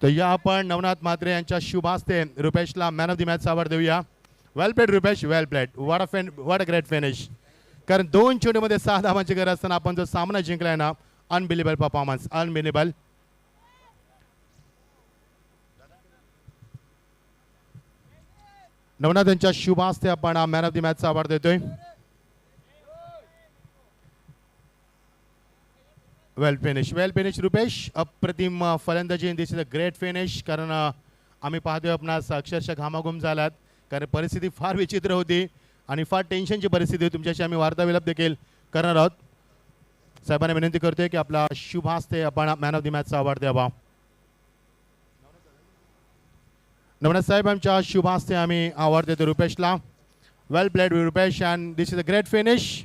तर या आपण नवनाथ म्हात्रे यांच्या शुभ हस्ते रुपेशला man of the match award देऊया. Well played Rupesh, well played. What a great finish. कारण 2 चेंडूमध्ये 6 धावांची गरज असताना आपण जो सामना जिंकलाय ना, अनबिलिबल परफॉर्मन्स, अनबिलिबल. नवनाथ यांच्या शुभ हस्ते आपण man of the match award देतोय. वेल फिनिश रुपेश. अप्रतिम फलंदाजी. दिस इज अ ग्रेट फिनिश. कारण आम्ही पाहतोय आपणास अक्षरशः घामाघूम झालात, कारण परिस्थिती फार विचित्र होती आणि फार टेन्शनची परिस्थिती होती. तुमच्याशी आम्ही वार्ताविलाप देखील करणार आहोत. साहेबांना विनंती करतोय की आपला शुभ हस्ते आपण मॅन ऑफ द मॅचचा अवॉर्ड द्यावा. नवनाथ साहेब आमच्या शुभ हस्ते आम्ही अवॉर्ड देतो रुपेशला. Well played Rupesh and this is a great finish.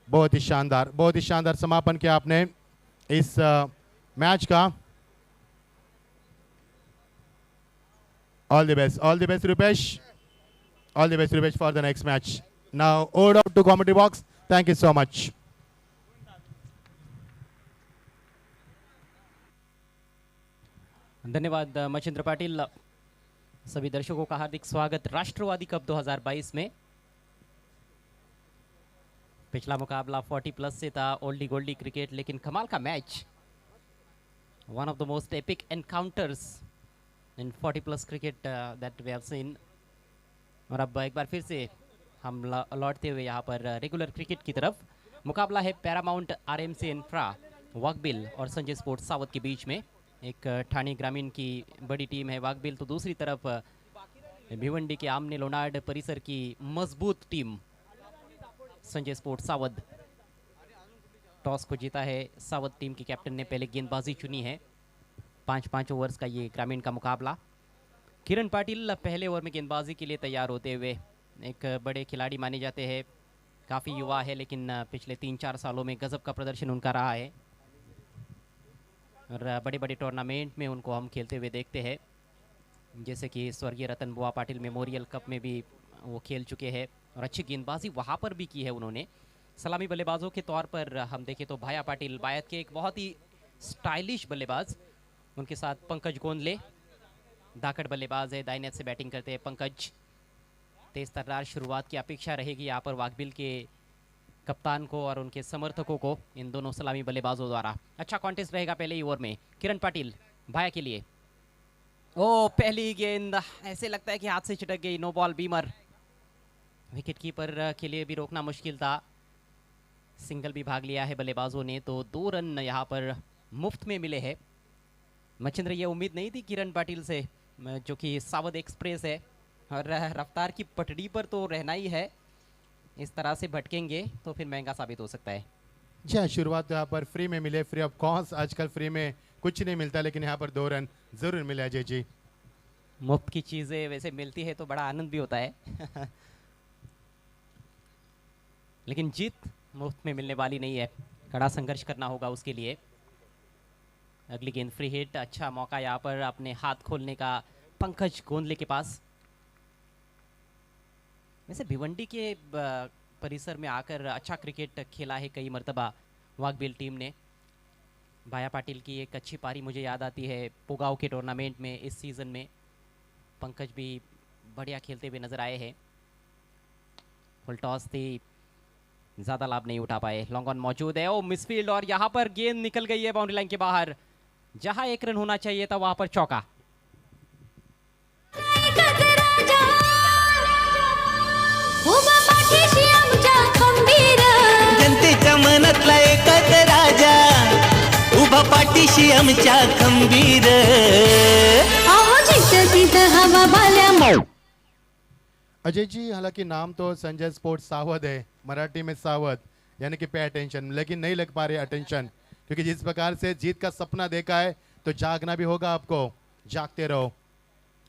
बहुत ही शानदार समापन किया आपने इस मैच का. All the best Rupesh. All the best Rupesh for the next match. Now over out to commentary box. Thank you so much. धन्यवाद मच्छिंद्र पाटिल. सभी दर्शकों का हार्दिक स्वागत राष्ट्रवादी कप 2022 में. पिछला मुकाबला 40 प्लस से था, ओल्डी गोल्डी क्रिकेट, लेकिन कमाल का match. One of the most epic encounters in 40 plus cricket that we have seen. और अब एक बार फिर से हम लौटते हुए यहाँ पर रेगुलर क्रिकेट की तरफ. मुकाबला है पैरामाउंट आरएमसी इंफ्रा वाकबिल और संजय स्पोर्ट्स सावत के बीच में. एक ठाणे ग्रामीण की बड़ी टीम है वाकबिल, तो दूसरी तरफ भिवंडी के आमने लोनार्ड परिसर की मजबूत टीम संजय स्पोर्ट्स सावत. टॉस को जीता है सावत टीम के कैप्टन ने, पहले गेंदबाजी चुनी है. 5-5 ओवर्स का ये ग्रामीण का मुकाबला. किरण पाटिल पहले ओवर में गेंदबाजी के लिए तैयार होते हुए. एक बड़े खिलाड़ी माने जाते हैं, काफ़ी युवा है, लेकिन पिछले 3-4 सालों में गजब का प्रदर्शन उनका रहा है और बड़े बड़े टूर्नामेंट में उनको हम खेलते हुए देखते हैं, जैसे कि स्वर्गीय रतन बुआ पाटिल मेमोरियल कप में भी वो खेल चुके हैं और अच्छी गेंदबाजी वहाँ पर भी की है उन्होंने. सलामी बल्लेबाजों के तौर पर हम देखें तो भाया पाटिल बायत के एक बहुत ही स्टाइलिश बल्लेबाज. उनके साथ पंकज गोंदले धाकड़ बल्लेबाज है, दाहिने से बैटिंग करते हैं पंकज. तेज तर्रार शुरुआत की अपेक्षा रहेगी यहाँ पर वाकबिल के कप्तान को और उनके समर्थकों को, इन दोनों सलामी बल्लेबाजों द्वारा. अच्छा कॉन्टेस्ट रहेगा पहले ही ओवर में. किरण पाटिल भाया के लिए. ओ पहली गेंद ऐसे लगता है कि हाथ से छिटक गई. No ball beamer. Wicket keeper के लिए भी रोकना मुश्किल था. सिंगल भी भाग लिया है बल्लेबाजों ने, तो 2 रन यहाँ पर मुफ्त में मिले हैं. मच्छिंद्र, ये उम्मीद नहीं थी किरण पाटिल से, जो कि सावध एक्सप्रेस है और रफ्तार की पटड़ी पर तो रहना ही है. इस तरह से भटकेंगे तो फिर महंगा साबित हो सकता है. जी हाँ, शुरुआत यहाँ पर फ्री में मिले, फ्री ऑफ कॉस्ट. आजकल फ्री में कुछ नहीं मिलता, लेकिन यहाँ पर 2 रन जरूर मिले अजय जी. मुफ्त की चीज़ें वैसे मिलती है तो बड़ा आनंद भी होता है लेकिन जीत मुफ्त में मिलने वाली नहीं है, कड़ा संघर्ष करना होगा उसके लिए. अगली गेंद फ्री हिट. अच्छा मौका यहाँ पर अपने हाथ खोलने का पंकज गोंदले के पास. वैसे भिवंडी के परिसर में आकर अच्छा क्रिकेट खेला है कई मर्तबा वाकबिल टीम ने. भाया पाटिल की एक अच्छी पारी मुझे याद आती है पुगाव के टूर्नामेंट में इस सीज़न में. पंकज भी बढ़िया खेलते हुए नजर आए हैं. फुल टॉस थी, ज़्यादा लाभ नहीं उठा पाए. लॉन्ग ऑन मौजूद है. ओ मिसफील्ड और यहाँ पर गेंद निकल गई है बाउंड्री लाइन के बाहर. जहां 1 रन होना चाहिए था वहां पर चौका. जनतेच्या मनातला एकच राजा, उभा पाठीशी आमच्या खंबीर. अजय जी, हालांकि नाम तो संजय स्पोर्ट्स सावध है, मराठी में सावध, यानी कि पे अटेंशन, लेकिन नहीं लग पा रही अटेंशन, क्योंकि जिस प्रकार से जीत का सपना देखा है तो जागना भी होगा आपको. जागते रहो.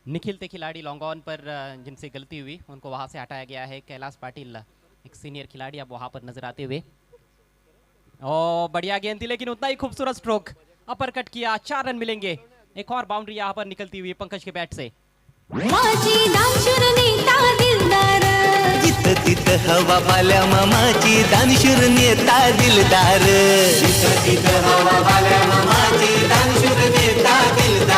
निखिल थे खिलाड़ी लॉन्ग ऑन पर जिनसे गलती हुई, उनको वहां से हटाया गया है. कैलाश पाटिल एक सीनियर खिलाड़ी अब वहां पर नजर आते हुए. ओ बढ़िया गेंद थी, लेकिन उतना ही खूबसूरत स्ट्रोक. अपर कट किया, 4 रन मिलेंगे. एक और बाउंड्री यहाँ पर निकलती हुई पंकज के बैट से. जित तित हवा बाल्या मामाची, दानशूर नेता दिलदार. जित तित हवा बाल्या मामाची, दानशूर नेता दिलदार.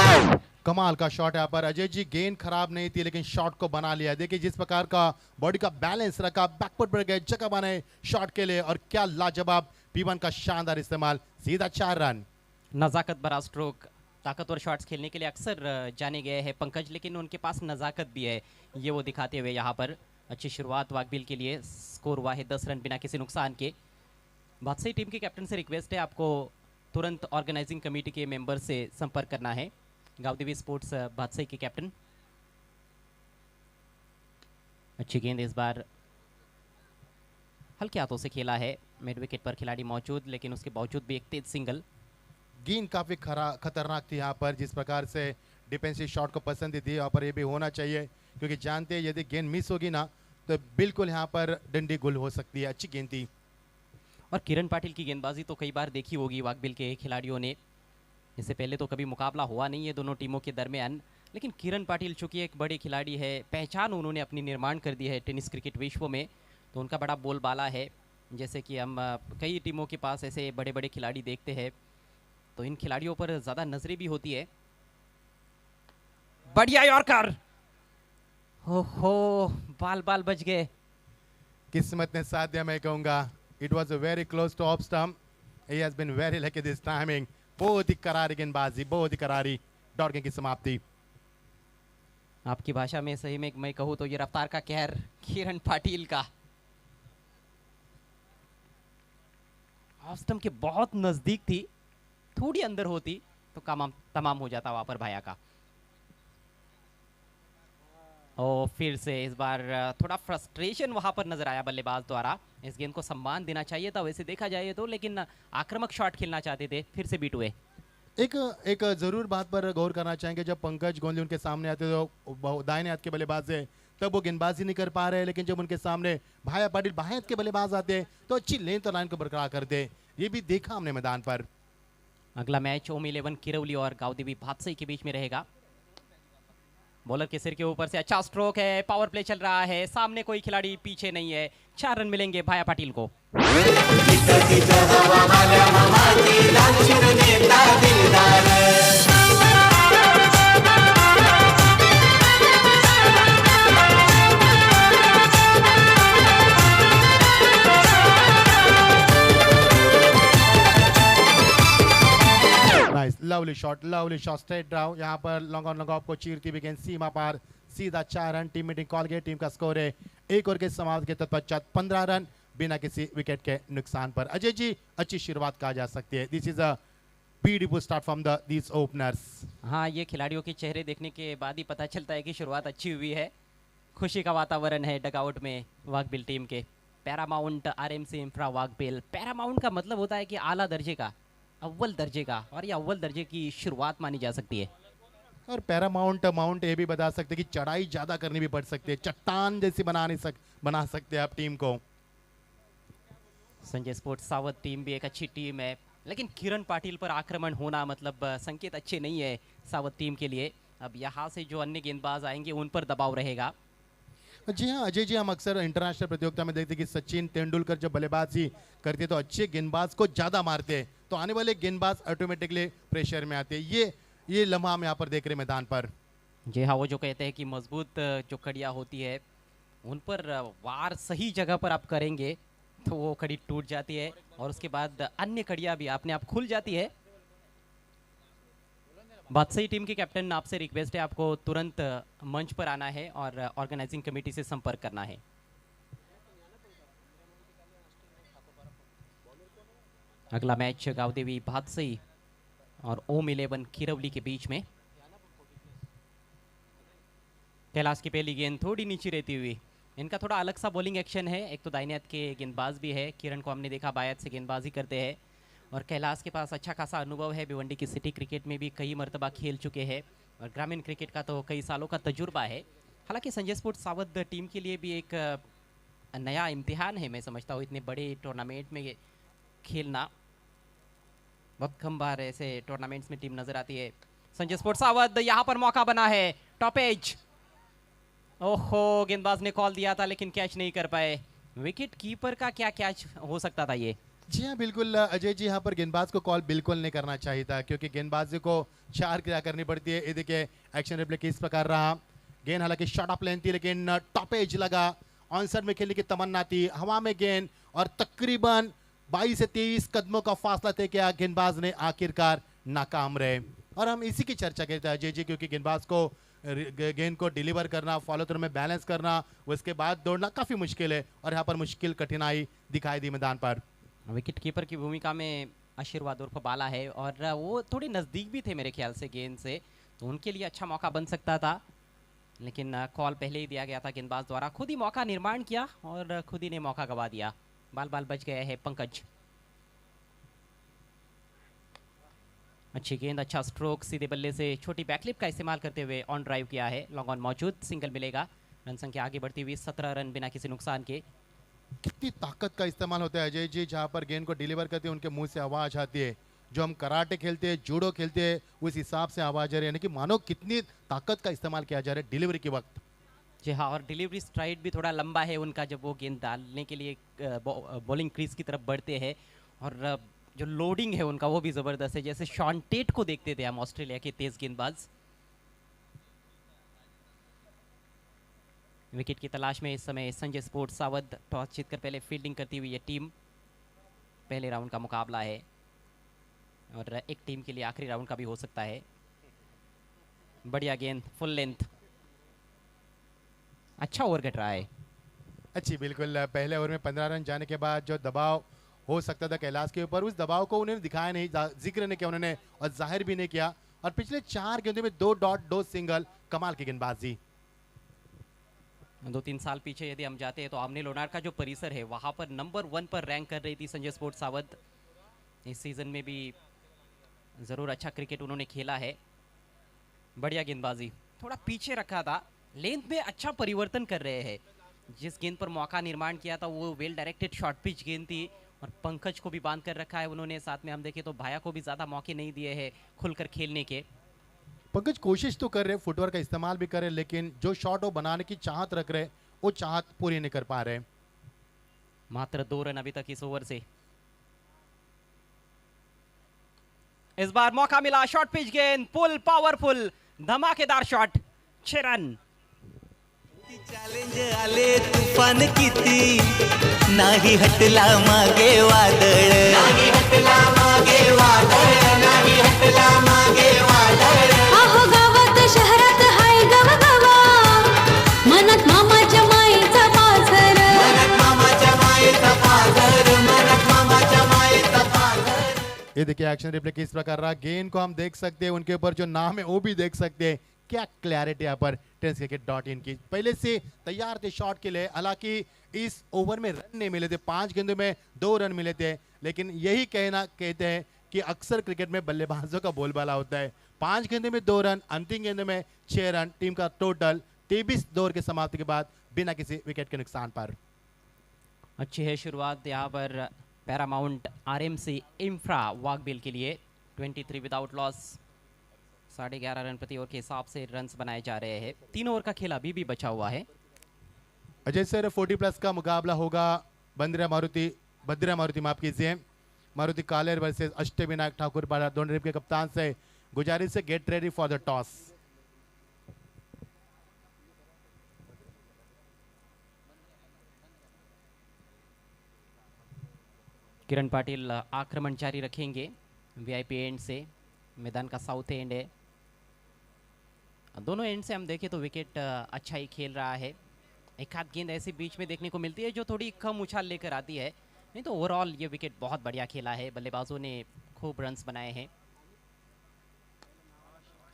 कमाल का शॉट यहाँ पर अजय जी, गेंद खराब नहीं थी लेकिन शॉट को बना लिया। देखिए जिस प्रकार का बॉडी का बैलेंस रखा, बैकवर्ड पर गए, जगह बनाए शॉट के लिए, और क्या लाजवाब P1 का शानदार इस्तेमाल, सीधा 4 रन। नज़ाकत भरा स्ट्रोक, ताकतवर शॉट्स खेलने के लिए अक्सर जाने गए हैं पंकज, लेकिन उनके पास नज़ाकत भी है, ये वो दिखाते हुए यहाँ पर अच्छी शुरुआत वाकबिल के लिए। स्कोर हुआ है 10 रन बिना किसी नुकसान के। बादशाही टीम के कैप्टन से रिक्वेस्ट है आपको तुरंत ऑर्गेनाइजिंग कमेटी के मेंबर से संपर्क करना है। गावदेवी स्पोर्ट्स बादशाही के कैप्टन। अच्छी गेंद इस बार हल्के हाथों से खेला है, मिड विकेट पर खिलाड़ी मौजूद, लेकिन उसके बावजूद भी एक तेज सिंगल। गेंद काफी खतरनाक थी यहाँ पर, जिस प्रकार से डिफेंसिव शॉट को पसंद थी यहाँ पर, ये भी होना चाहिए क्योंकि जानते हैं यदि गेंद मिस होगी ना तो बिल्कुल यहाँ पर डंडी गुल हो सकती है। अच्छी गेंद थी। और किरण पाटिल की गेंदबाजी तो कई बार देखी होगी वाकबिल के खिलाड़ियों ने, इससे पहले तो कभी मुकाबला हुआ नहीं है दोनों टीमों के दरमियान, लेकिन किरण पाटिल चूंकि एक बड़े खिलाड़ी है, पहचान उन्होंने अपनी निर्माण कर दी है टेनिस क्रिकेट विश्व में, तो उनका बड़ा बोलबाला है। जैसे कि हम कई टीमों के पास ऐसे बड़े बड़े खिलाड़ी देखते हैं, तो इन खिलाड़ियों पर ज़्यादा नजरें भी होती है। बढ़िया यॉर्कर, हो बाल बाल बच गए। किस्मत ने साथ दिया मैं कहूँगा। It was very close to off stump, he has been very lucky this timing. बहुत ही करारी गेंदबाजी, बहुत ही करारी। डॉट गेंद की समाप्ति। आपकी भाषा में सही में मैं कहूँ तो ये रफ्तार का कहर किरण पाटिल का। ऑफ स्टंप के बहुत नजदीक थी, थोड़ी अंदर होती तो काम तमाम हो जाता वहां पर भाया का। और फिर से इस बार थोड़ा फ्रस्ट्रेशन वहां पर नजर आया बल्लेबाज द्वारा। इस गेंद को सम्मान देना चाहिए था वैसे देखा जाए तो, लेकिन आक्रामक शॉट खेलना चाहते थे, फिर से बीट हुए। एक जरूर बात पर गौर करना चाहेंगे, जब पंकज गोंदली उनके सामने आते तो दाहिने हाथ के बल्लेबाज है, तब वो गेंदबाजी नहीं कर पा रहे, लेकिन जब उनके सामने भाया पाटिल बाएं हाथ के बल्लेबाज आते तो अच्छी लेंथ और लाइन को बरकरार करते। ये भी देखा हमने मैदान पर। अगला मैच ओम 11 किरौली और गावदेवी बादशाही के बीच में रहेगा। बॉलर के सिर के ऊपर से अच्छा स्ट्रोक है, पावर प्ले चल रहा है, सामने कोई खिलाड़ी पीछे नहीं है। 4 रन मिलेंगे भाया पाटिल को। लवली शॉट स्ट्रेट ड्राइव, यहाँ पर लॉन्ग ऑन लॉन्ग ऑफ को चीरती हुई गेंद सीमा पार, सीधा 4 रन। टीम मीटिंग कॉल गई, टीम का स्कोर है 1 ओवर के समाप्ति के तत्पश्चात 15 रन बिना किसी विकेट के नुकसान पर। अजय जी, अच्छी शुरुआत कहा जा सकती है। This is a beautiful start from these openers. हाँ, ये खिलाड़ियों के चेहरे देखने के बाद ही पता चलता है कि शुरुआत अच्छी हुई है। खुशी का वातावरण है डगआउट में वाकबिल टीम के। Paramount RMC infra Waghbil. Paramount का मतलब होता है कि आला दर्जे का, अव्वल दर्जे का, और ये अव्वल दर्जे की शुरुआत मानी जा सकती है। और पैरामाउंट ये भी बता सकते कि चढ़ाई ज्यादा करनी भी पड़ सकती है, चट्टान जैसी बना सकते हैं आप टीम को। संजय स्पोर्ट्स सावत टीम भी एक अच्छी टीम है, लेकिन किरण पाटिल पर आक्रमण होना मतलब संकेत अच्छे नहीं है सावत टीम के लिए। अब यहाँ से जो अन्य गेंदबाज आएंगे उन पर दबाव रहेगा। जी हाँ अजय जी, हम अक्सर इंटरनेशनल प्रतियोगिता में देखते कि सचिन तेंदुलकर जब बल्लेबाजी करते तो अच्छे गेंदबाज को ज्यादा मारते, तो आने वाले गेंदबाज ऑटोमेटिकली प्रेशर में आते। ये लम्हा हम यहाँ पर देख रहे मैदान पर। जी हाँ, वो जो कहते हैं कि मजबूत जो कड़ियाँ होती है उन पर वार सही जगह पर आप करेंगे तो वो कड़ी टूट जाती है, और उसके बाद अन्य कड़ियाँ भी अपने आप खुल जाती है। बादशाही टीम के कैप्टन, आपसे रिक्वेस्ट है आपको तुरंत मंच पर आना है और ऑर्गेनाइजिंग कमेटी से संपर्क करना है। अगला मैच गावदेवी बादशाही और ओम 11 किरौली के बीच में। कैलाश की पहली गेंद थोड़ी नीचे रहती हुई। इनका थोड़ा अलग सा बॉलिंग एक्शन है, एक तो दाहिने हाथ के गेंदबाज भी है, किरण को हमने देखा बाएं हाथ से गेंदबाजी करते हैं, और कैलाश के पास अच्छा खासा अनुभव है, भिवंडी की सिटी क्रिकेट में भी कई मरतबा खेल चुके हैं, और ग्रामीण क्रिकेट का तो कई सालों का तजुर्बा है। हालांकि संजय स्पोर्ट्स सावत टीम के लिए भी एक नया इम्तिहान है, मैं समझता हूँ इतने बड़े टूर्नामेंट में खेलना। बहुत कम बार ऐसे टूर्नामेंट्स में टीम नजर आती है। संजय स्पोर्ट्स सावत, यहाँ पर मौका बना है, टॉप एज। ओहो, गेंदबाज ने कॉल दिया था लेकिन कैच नहीं कर पाए। विकेट कीपर का क्या कैच हो सकता था ये? जी हाँ बिल्कुल अजय जी, यहाँ पर गेंदबाज को कॉल बिल्कुल नहीं करना चाहिए था, क्योंकि गेंदबाजी को 4 क्रिया करनी पड़ती है। ये देखिए एक्शन रिप्ले किस प्रकार रहा। गेंद हालांकि शॉट ऑफ लेंथ थी, लेकिन टॉप एज लगा। ऑनसाइड में खेलने की तमन्ना थी, हवा में गेंद और तकरीबन 22 से 23 कदमों का फासला तय किया। गेंदबाज ने आखिरकार नाकाम रहे। और हम इसी की चर्चा करते हैं अजय जी, क्योंकि गेंदबाज को गेंद को डिलीवर करना, फॉलो थ्रू में बैलेंस करना, उसके बाद दौड़ना काफी मुश्किल है, और यहाँ पर मुश्किल कठिनाई दिखाई दी मैदान पर। विकेट कीपर की भूमिका में आशीर्वाद उर्फ बाला है, और वो थोड़ी नज़दीक भी थे मेरे ख्याल से गेंद से, तो उनके लिए अच्छा मौका बन सकता था, लेकिन कॉल पहले ही दिया गया था गेंदबाज द्वारा। खुद ही मौका निर्माण किया और खुद ही ने मौका गवा दिया। बाल बाल बच गया है पंकज। अच्छी गेंद, अच्छा स्ट्रोक, सीधे बल्ले से छोटी बैकलिप का इस्तेमाल करते हुए ऑन ड्राइव किया है। लॉन्ग ऑन मौजूद, सिंगल मिलेगा। रन संख्या आगे बढ़ती हुई 17 रन बिना किसी नुकसान के। कितनी ताकत का इस्तेमाल होता है अजय जी, जहाँ पर गेंद को डिलीवर करते हैं उनके मुंह से आवाज आती है। जो हम कराटे खेलते हैं, जूडो खेलते हैं, उस हिसाब से आवाज आ रही है, यानी कि मानो कितनी ताकत का इस्तेमाल किया जा रहा है डिलीवरी के वक्त। जी हाँ, और डिलीवरी स्ट्राइड भी थोड़ा लंबा है उनका, जब वो गेंद डालने के लिए बॉलिंग क्रीज की तरफ बढ़ते हैं। और जो लोडिंग है उनका वो भी ज़बरदस्त है, जैसे शॉन टेट को देखते थे हम, ऑस्ट्रेलिया के तेज गेंदबाज। विकेट की तलाश में इस समय संजय स्पोर्ट्स सावध। टॉस जीतकर पहले फील्डिंग करती हुई ये टीम। पहले राउंड का मुकाबला है, और एक टीम के लिए आखिरी राउंड का भी हो सकता है। बढ़िया गेंद, फुल लेंथ, अच्छा ओवर कट रहा है। अच्छी बिल्कुल। पहले ओवर में 15 रन जाने के बाद जो दबाव हो सकता था कैलाश के ऊपर, उस दबाव को उन्होंने दिखाया नहीं, जिक्र नहीं किया उन्होंने, और जाहिर भी नहीं किया। और पिछले 4 गेंदों में 2 डॉट 2 सिंगल, कमाल की गेंदबाजी। 2-3 साल पीछे यदि हम जाते हैं तो आमने लोनार का जो परिसर है वहां पर नंबर 1 पर रैंक कर रही थी संजय स्पोर्ट्स सावध। इस सीजन में भी जरूर अच्छा क्रिकेट उन्होंने खेला है। बढ़िया गेंदबाजी, थोड़ा पीछे रखा था, लेंथ में अच्छा परिवर्तन कर रहे हैं। जिस गेंद पर मौका निर्माण किया था वो वेल डायरेक्टेड शॉर्ट पिच गेंद थी, और पंकज को भी बांध कर रखा है उन्होंने। साथ में हम देखें तो भाया को भी ज्यादा मौके नहीं दिए हैं खुलकर खेलने के। पंकज कोशिश तो कर रहे, फुटवर्क का इस्तेमाल भी कर रहे, लेकिन जो शॉट वो बनाने की चाहत रख रहे, वो चाहत पूरी नहीं कर पा रहे। मात्र 2 रन अभी तक इस ओवर से। इस बार मौका मिला, शॉर्ट पिच गेंद, पुल पावरफुल, धमाकेदार शॉट, 6 रन। चॅलेंज आले तुफान किती, नाही हटला मागे वादळ, नाही हटला मागे वादळ, नाही हटला मागे वादळ। अहो गावात शहरात हाय गवगवा, मनात मामाच्या मायेचा पाझर, मनात मामाच्या मायेचा पाझर, मनात मामाच्या मायेचा पाझर। ये देखिए एक्शन रिप्ले किस प्रकार रहा। गेंद को हम देख सकते हैं, उनके ऊपर जो नाम है वो भी देख सकते हैं। क्या क्लैरिटी यहाँ पर TennisCricket.in की। पहले से तैयार थे शॉट के लिए, हालांकि इस ओवर में रन नहीं मिले थे, 5 गेंदों में 2 रन मिले थे, लेकिन यही कहते हैं कि अक्सर क्रिकेट में बल्लेबाजों का बोलबाला होता है। 5 गेंदों में 2 रन, अंतिम गेंदों में 6 रन, टीम का टोटल 23 दौर के समाप्ति के बाद बिना किसी विकेट के नुकसान पर। अच्छी है शुरुआत यहाँ पर पैरामाउंट RMC इंफ्रा वाकबिल के लिए। 23 विदाउट लॉस, 11.5 रन प्रति ओवर के हिसाब से रन्स बनाए जा रहे हैं। 3 ओवर का खेल अभी भी बचा हुआ है। अजय सर 40+ का मुकाबला होगा। बद्रा मारुति माफ कीजिए, मारुति कालेर वर्सेस अष्टविनायक ठाकुर पारा। दोनों टीम के कप्तान से गुजारिश से get ready for the toss. Kiran Patil आक्रमण जारी रखेंगे VIP एंड से। मैदान का साउथ एंड है, दोनों एंड से हम देखें तो विकेट अच्छा ही खेल रहा है। एक आध गेंद ऐसी बीच में देखने को मिलती है जो थोड़ी कम उछाल लेकर आती है, नहीं तो ओवरऑल ये विकेट बहुत बढ़िया खेला है। बल्लेबाजों ने खूब रन्स बनाए हैं।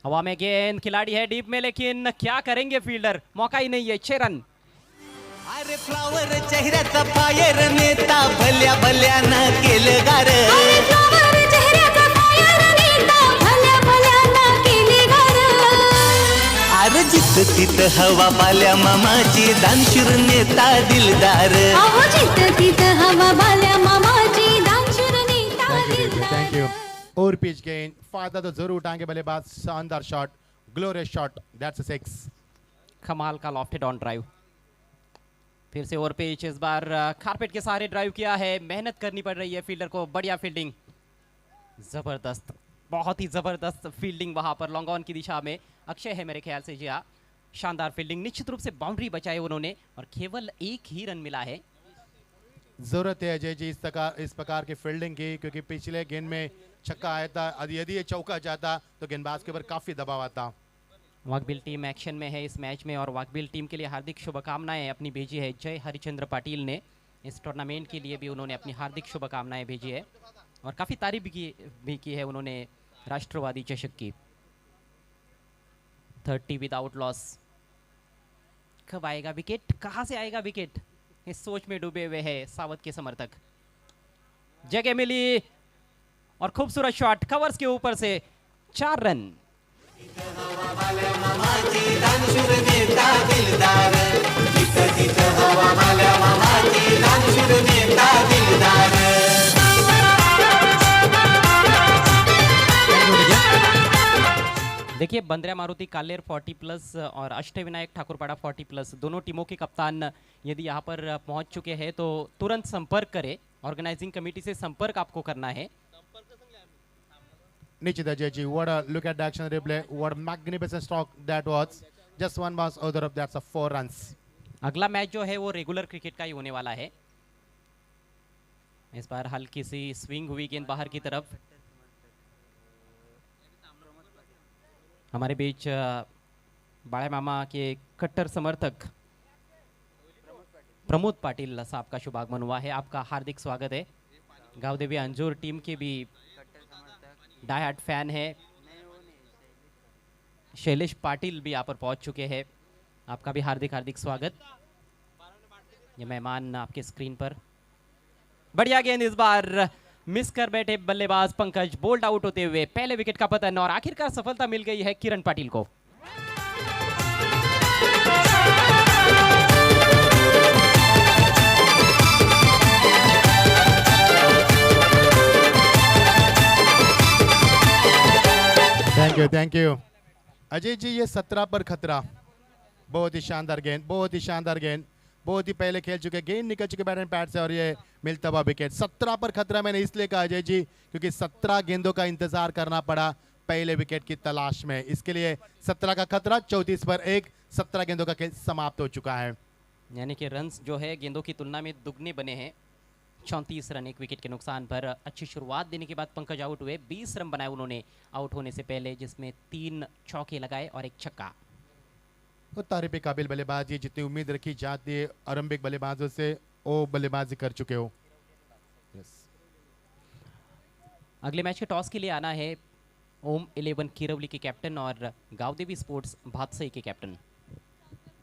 हवा में गेंद, खिलाड़ी है डीप में, लेकिन क्या करेंगे फील्डर, मौका ही नहीं है। 6 रन। अरे फ्लावर चेहऱ्याचा फायर नेता, भल्या भल्या ना केलं गार, अरे फ्लावर चेहऱ्याचा फायर नेता, भल्या भल्या ना केले घर। अरे जिथं तिथं हवा बाल्या मामाची, दानशूर नेता दिलदार। अहो जिथं तिथं हवा बाल्या मामाची, दानशूर नेता दिलदार। Thank you. और पिच गेंद, फायदा तो जरूर उठाएंगे बल्लेबाज। शानदार shot, glorious shot, that's a 6। कमाल का लॉफ्टेड ऑन ड्राइव। फिर से ओवर पिच, इस बार कारपेट के सहारे ड्राइव किया है, मेहनत करनी पड़ रही है फील्डर को, बढ़िया फील्डिंग, जबरदस्त, बहुत ही जबरदस्त फील्डिंग वहां पर लॉन्ग ऑन की दिशा में। अक्षय है मेरे ख्याल से, जी हाँ, शानदार फील्डिंग, निश्चित रूप से बाउंड्री बचाई उन्होंने और केवल एक ही रन मिला है। जरूरत है अजय जी इस प्रकार की फील्डिंग की, क्योंकि पिछले गेंद में छक्का आया था, यदि ये चौका जाता तो गेंदबाज के ऊपर काफी दबाव आता। वाकबिल टीम एक्शन में है इस मैच में और वाकबिल टीम के लिए हार्दिक शुभकामनाएं अपनी भेजी है जय हरिचंद्र पाटिल ने। इस टूर्नामेंट के लिए भी उन्होंने अपनी हार्दिक शुभकामनाएं भेजी है और काफ़ी तारीफ भी की है उन्होंने राष्ट्रवादी चषक की। 30 विदाउट लॉस, कब आएगा विकेट, कहां से आएगा विकेट, इस सोच में डूबे हुए हैं सावत के समर्थक। जगह मिली और खूबसूरत शॉट, कवर्स के ऊपर से 4 रन। मामाची दानशूर नेता दिलदार, जिथं तिथं हवा माल्या मामाची दानशूर नेता दिलदार। देखिए बंद्रा मारुति कालेर 40+ और अष्टविनायक ठाकुरपाड़ा 40+, दोनों टीमों के कप्तान यदि यहाँ पर पहुँच चुके हैं तो तुरंत संपर्क करें, ऑर्गेनाइजिंग कमेटी से संपर्क आपको करना है। Nichita Jeji, what a look at the action replay. What a magnificent stroke that was. Just one was over up. That's a 4 runs. अगला मैच जो है वो रेगुलर क्रिकेट का ही होने वाला है। इस बार हल्की सी स्विंग हुई गेंद बाहर की तरफ। हमारे बीच बाळे मामा के कट्टर समर्थक प्रमोद पाटिल साहब का शुभागमन हुआ है, आपका हार्दिक स्वागत है। गावदेवी अंजूर टीम के भी डाई हार्ट फैन है, शैलेश पाटिल भी यहाँ पर पहुंच चुके हैं, आपका भी हार्दिक हार्दिक स्वागत। ये मेहमान आपके स्क्रीन पर। बढ़िया गेंद, इस बार मिस कर बैठे बल्लेबाज पंकज, बोल्ड आउट होते हुए पहले विकेट का पतन और आखिरकार सफलता मिल गई है किरण पाटिल को। Thank you Ajay ji. ये 17 पर खतरा, बहुत ही शानदार गेंद, बहुत ही शानदार गेंद, बहुत ही पहले खेल चुके, गेंद निकल चुके बैट्समैन पैड से और ये मिलता हुआ विकेट। 17 पर खतरा मैंने इसलिए कहा अजय जी क्योंकि 17 गेंदों का इंतजार करना पड़ा पहले विकेट की तलाश में, इसके लिए 17 का खतरा। 34 पर 1, 17 गेंदों का खेल समाप्त हो चुका है। यानी कि रन्स जो है गेंदों की तुलना में दुगने बने हैं। 34 रन 1 विकेट के नुकसान पर। अच्छी शुरुआत देने के बाद पंकज आउट हुए, 20 रन बनाए उन्होंने आउट होने से पहले, जिसमें 3 चौके लगाए और 1 छक्का। वो तारीफ काबिल बल्लेबाजी, जितनी उम्मीद रखी जाती है आरंभिक बल्लेबाजों से वो बल्लेबाजी कर चुके हो। अगले मैच के टॉस के लिए आना है ओम 11 किरवली के कैप्टन और गावदेवी स्पोर्ट्स भादसई के कैप्टन।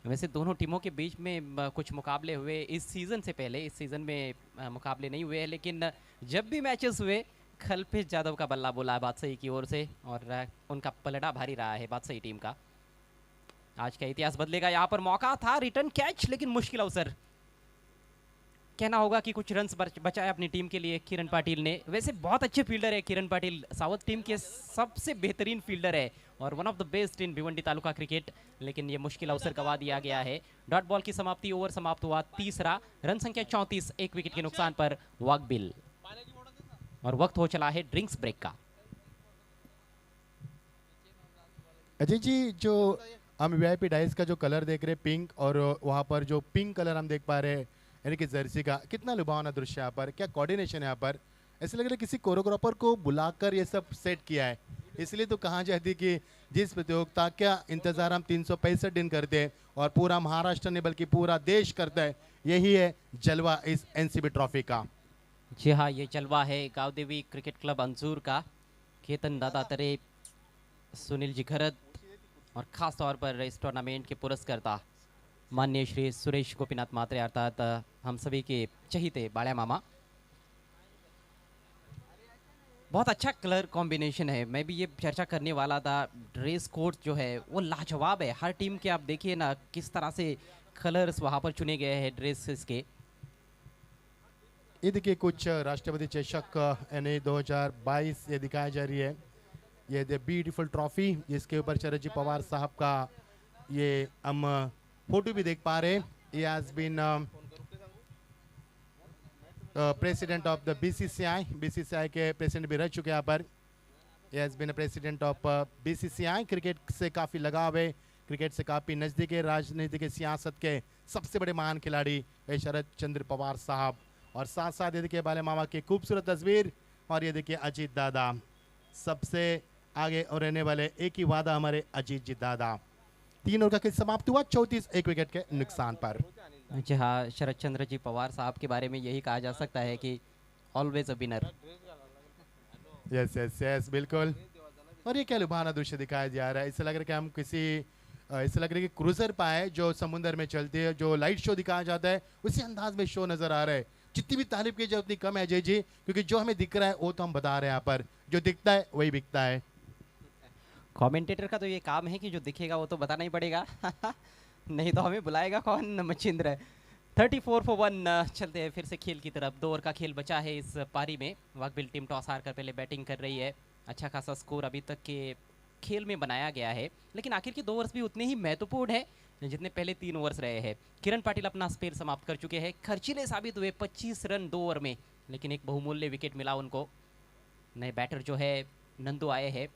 वैसे दोनों टीमों के बीच में कुछ मुकाबले हुए इस सीज़न से पहले, इस सीज़न में मुकाबले नहीं हुए, लेकिन जब भी मैचेस हुए कल्पेश यादव का बल्ला बोला बादशाही की ओर से और उनका पलड़ा भारी रहा है बादशाही टीम का। आज का इतिहास बदलेगा, यहाँ पर मौका था, रिटर्न कैच, लेकिन मुश्किल अवसर। कहना होगा कि कुछ रन्स बचाए अपनी टीम के लिए किरण पाटिल ने। वैसे बहुत अच्छे फील्डर है किरण पाटिल, साउथ टीम के सबसे बेहतरीन फील्डर है और one of the best in Bhiwandi taluka cricket, लेकिन ये मुश्किल अवसर गवा दिया गया है। डॉट बॉल की समाप्ति, ओवर समाप्त हुआ तीसरा, रन संख्या 34, 1 विकेट के नुकसान पर वाकबिल। और वक्त हो चला है ड्रिंक्स ब्रेक का। अजय जी, जो हम वीआईपी डाइस का जो कलर देख रहे हैं पिंक, और वहाँ पर जो पिंक कलर हम देख पा रहे हैं यानी कि जर्सी का, कितना लुभावना दृश्य यहाँ पर, क्या कोऑर्डिनेशन है यहाँ पर। ऐसे लग रहा है किसी कोरियोग्राफर को बुलाकर ये सब सेट किया है। इसलिए तो कहा जाती कि जिस प्रतियोगिता का इंतजार हम 365 दिन करते हैं और पूरा महाराष्ट्र ने बल्कि पूरा देश करता है, यही है जलवा इस एनसीबी ट्रॉफी का। जी हाँ, ये जलवा है गावदेवी क्रिकेट क्लब अंजूर का। केतन दादा तरे, सुनील जी घरत और खास तौर पर इस टूर्नामेंट के पुरस्कर्ता माननीय श्री सुरेश गोपीनाथ मात्रे, अर्थात हम सभी के चहीते बाळ्या मामा। बहुत अच्छा कलर कॉम्बिनेशन है, मैं भी ये चर्चा करने वाला था। ड्रेस कोड जो है वो लाजवाब है, हर टीम के आप देखिए ना किस तरह से कलर्स वहाँ पर चुने गए हैं ड्रेसेस के। ये देखिए कुछ राष्ट्रपति चषक यानी 2022 ये दिखाई जा रही है, ये द ब्यूटीफुल ट्रॉफी, जिसके ऊपर शरद जी पवार साहब का ये हम फोटो भी देख पा रहे हैं। He has been president of the BCCI के प्रेसिडेंट भी रह चुके हैं यहाँ पर. He has been a president of BCCI. Cricket से काफ़ी लगाव है, क्रिकेट से काफ़ी नज़दीक है, राजनीति के सियासत के सबसे बड़े महान खिलाड़ी है शरद चंद्र पवार साहब. और साथ साथ ये देखिए बाले मामा की खूबसूरत तस्वीर. और ये देखिए अजीत दादा, सबसे आगे और रहने वाले एक ही वादा हमारे अजीत जी दादा. 3 ओवर का खेल समाप्त हुआ 34 एक विकेट के नुकसान पर. जी हाँ, शरद चंद्र जी पवार साहब के बारे में यही कहा जा सकता है कि always a winner. Yes yes yes बिल्कुल. और ये क्या लुभावना दृश्य दिखाया जा रहा है. इससे लग रहा है कि हम ऐसे लग रहा है कि क्रूजर पाए जो समुद्र में चलती है, जो लाइट शो दिखाया जाता है उसी अंदाज में शो नजर आ रहा है. जितनी भी तारीफ की जाए उतनी कम है अजय जी, क्योंकि जो हमें दिख रहा है वो तो हम बता रहे हैं. यहाँ पर जो दिखता है वही बिकता है. कमेंटेटर का तो ये काम है कि जो दिखेगा वो तो बताना ही पड़ेगा. नहीं तो हमें बुलाएगा कौन मचिंद्र. 34 for 1 चलते हैं फिर से खेल की तरफ. 2 ओवर का खेल बचा है इस पारी में. वाकबिल टीम टॉस हार कर पहले बैटिंग कर रही है. अच्छा खासा स्कोर अभी तक के खेल में बनाया गया है, लेकिन आखिर के 2 ओवर्स भी उतने ही महत्वपूर्ण है जितने पहले 3 ओवर्स रहे हैं. किरण पाटिल अपना स्पेल समाप्त कर चुके हैं. खर्चीले साबित हुए 25 रन 2 ओवर में, लेकिन एक बहुमूल्य विकेट मिला उनको. नए बैटर जो है नंदू आए हैं.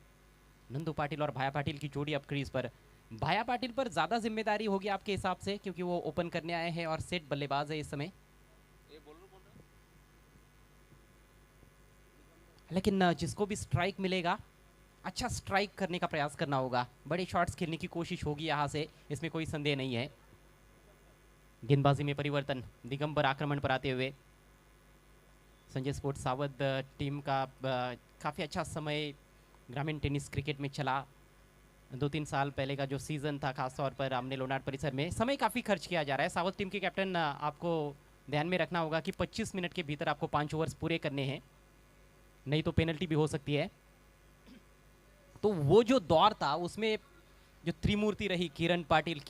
नंदू पाटिल और भाया पाटिल की जोड़ी अब क्रीज पर. भाया पाटिल पर ज़्यादा जिम्मेदारी होगी आपके हिसाब से, क्योंकि वो ओपन करने आए हैं और सेट बल्लेबाज है इस समय. लेकिन जिसको भी स्ट्राइक मिलेगा अच्छा स्ट्राइक करने का प्रयास करना होगा. बड़े शॉट्स खेलने की कोशिश होगी यहाँ से, इसमें कोई संदेह नहीं है. गेंदबाजी में परिवर्तन, दिगंबर आक्रमण पर आते हुए. संजय स्पोर्ट्स सावध टीम का काफ़ी अच्छा समय ग्रामीण टेनिस क्रिकेट में चला. 2-3 साल पहले का जो सीज़न था, खासतौर पर आमने लोनार परिसर में समय काफ़ी खर्च किया जा रहा है. सावध टीम के कैप्टन आपको ध्यान में रखना होगा कि 25 मिनट के भीतर आपको 5 ओवर्स पूरे करने हैं, नहीं तो पेनल्टी भी हो सकती है. तो वो जो दौर था उसमें जो त्रिमूर्ति रही किरण पाटिल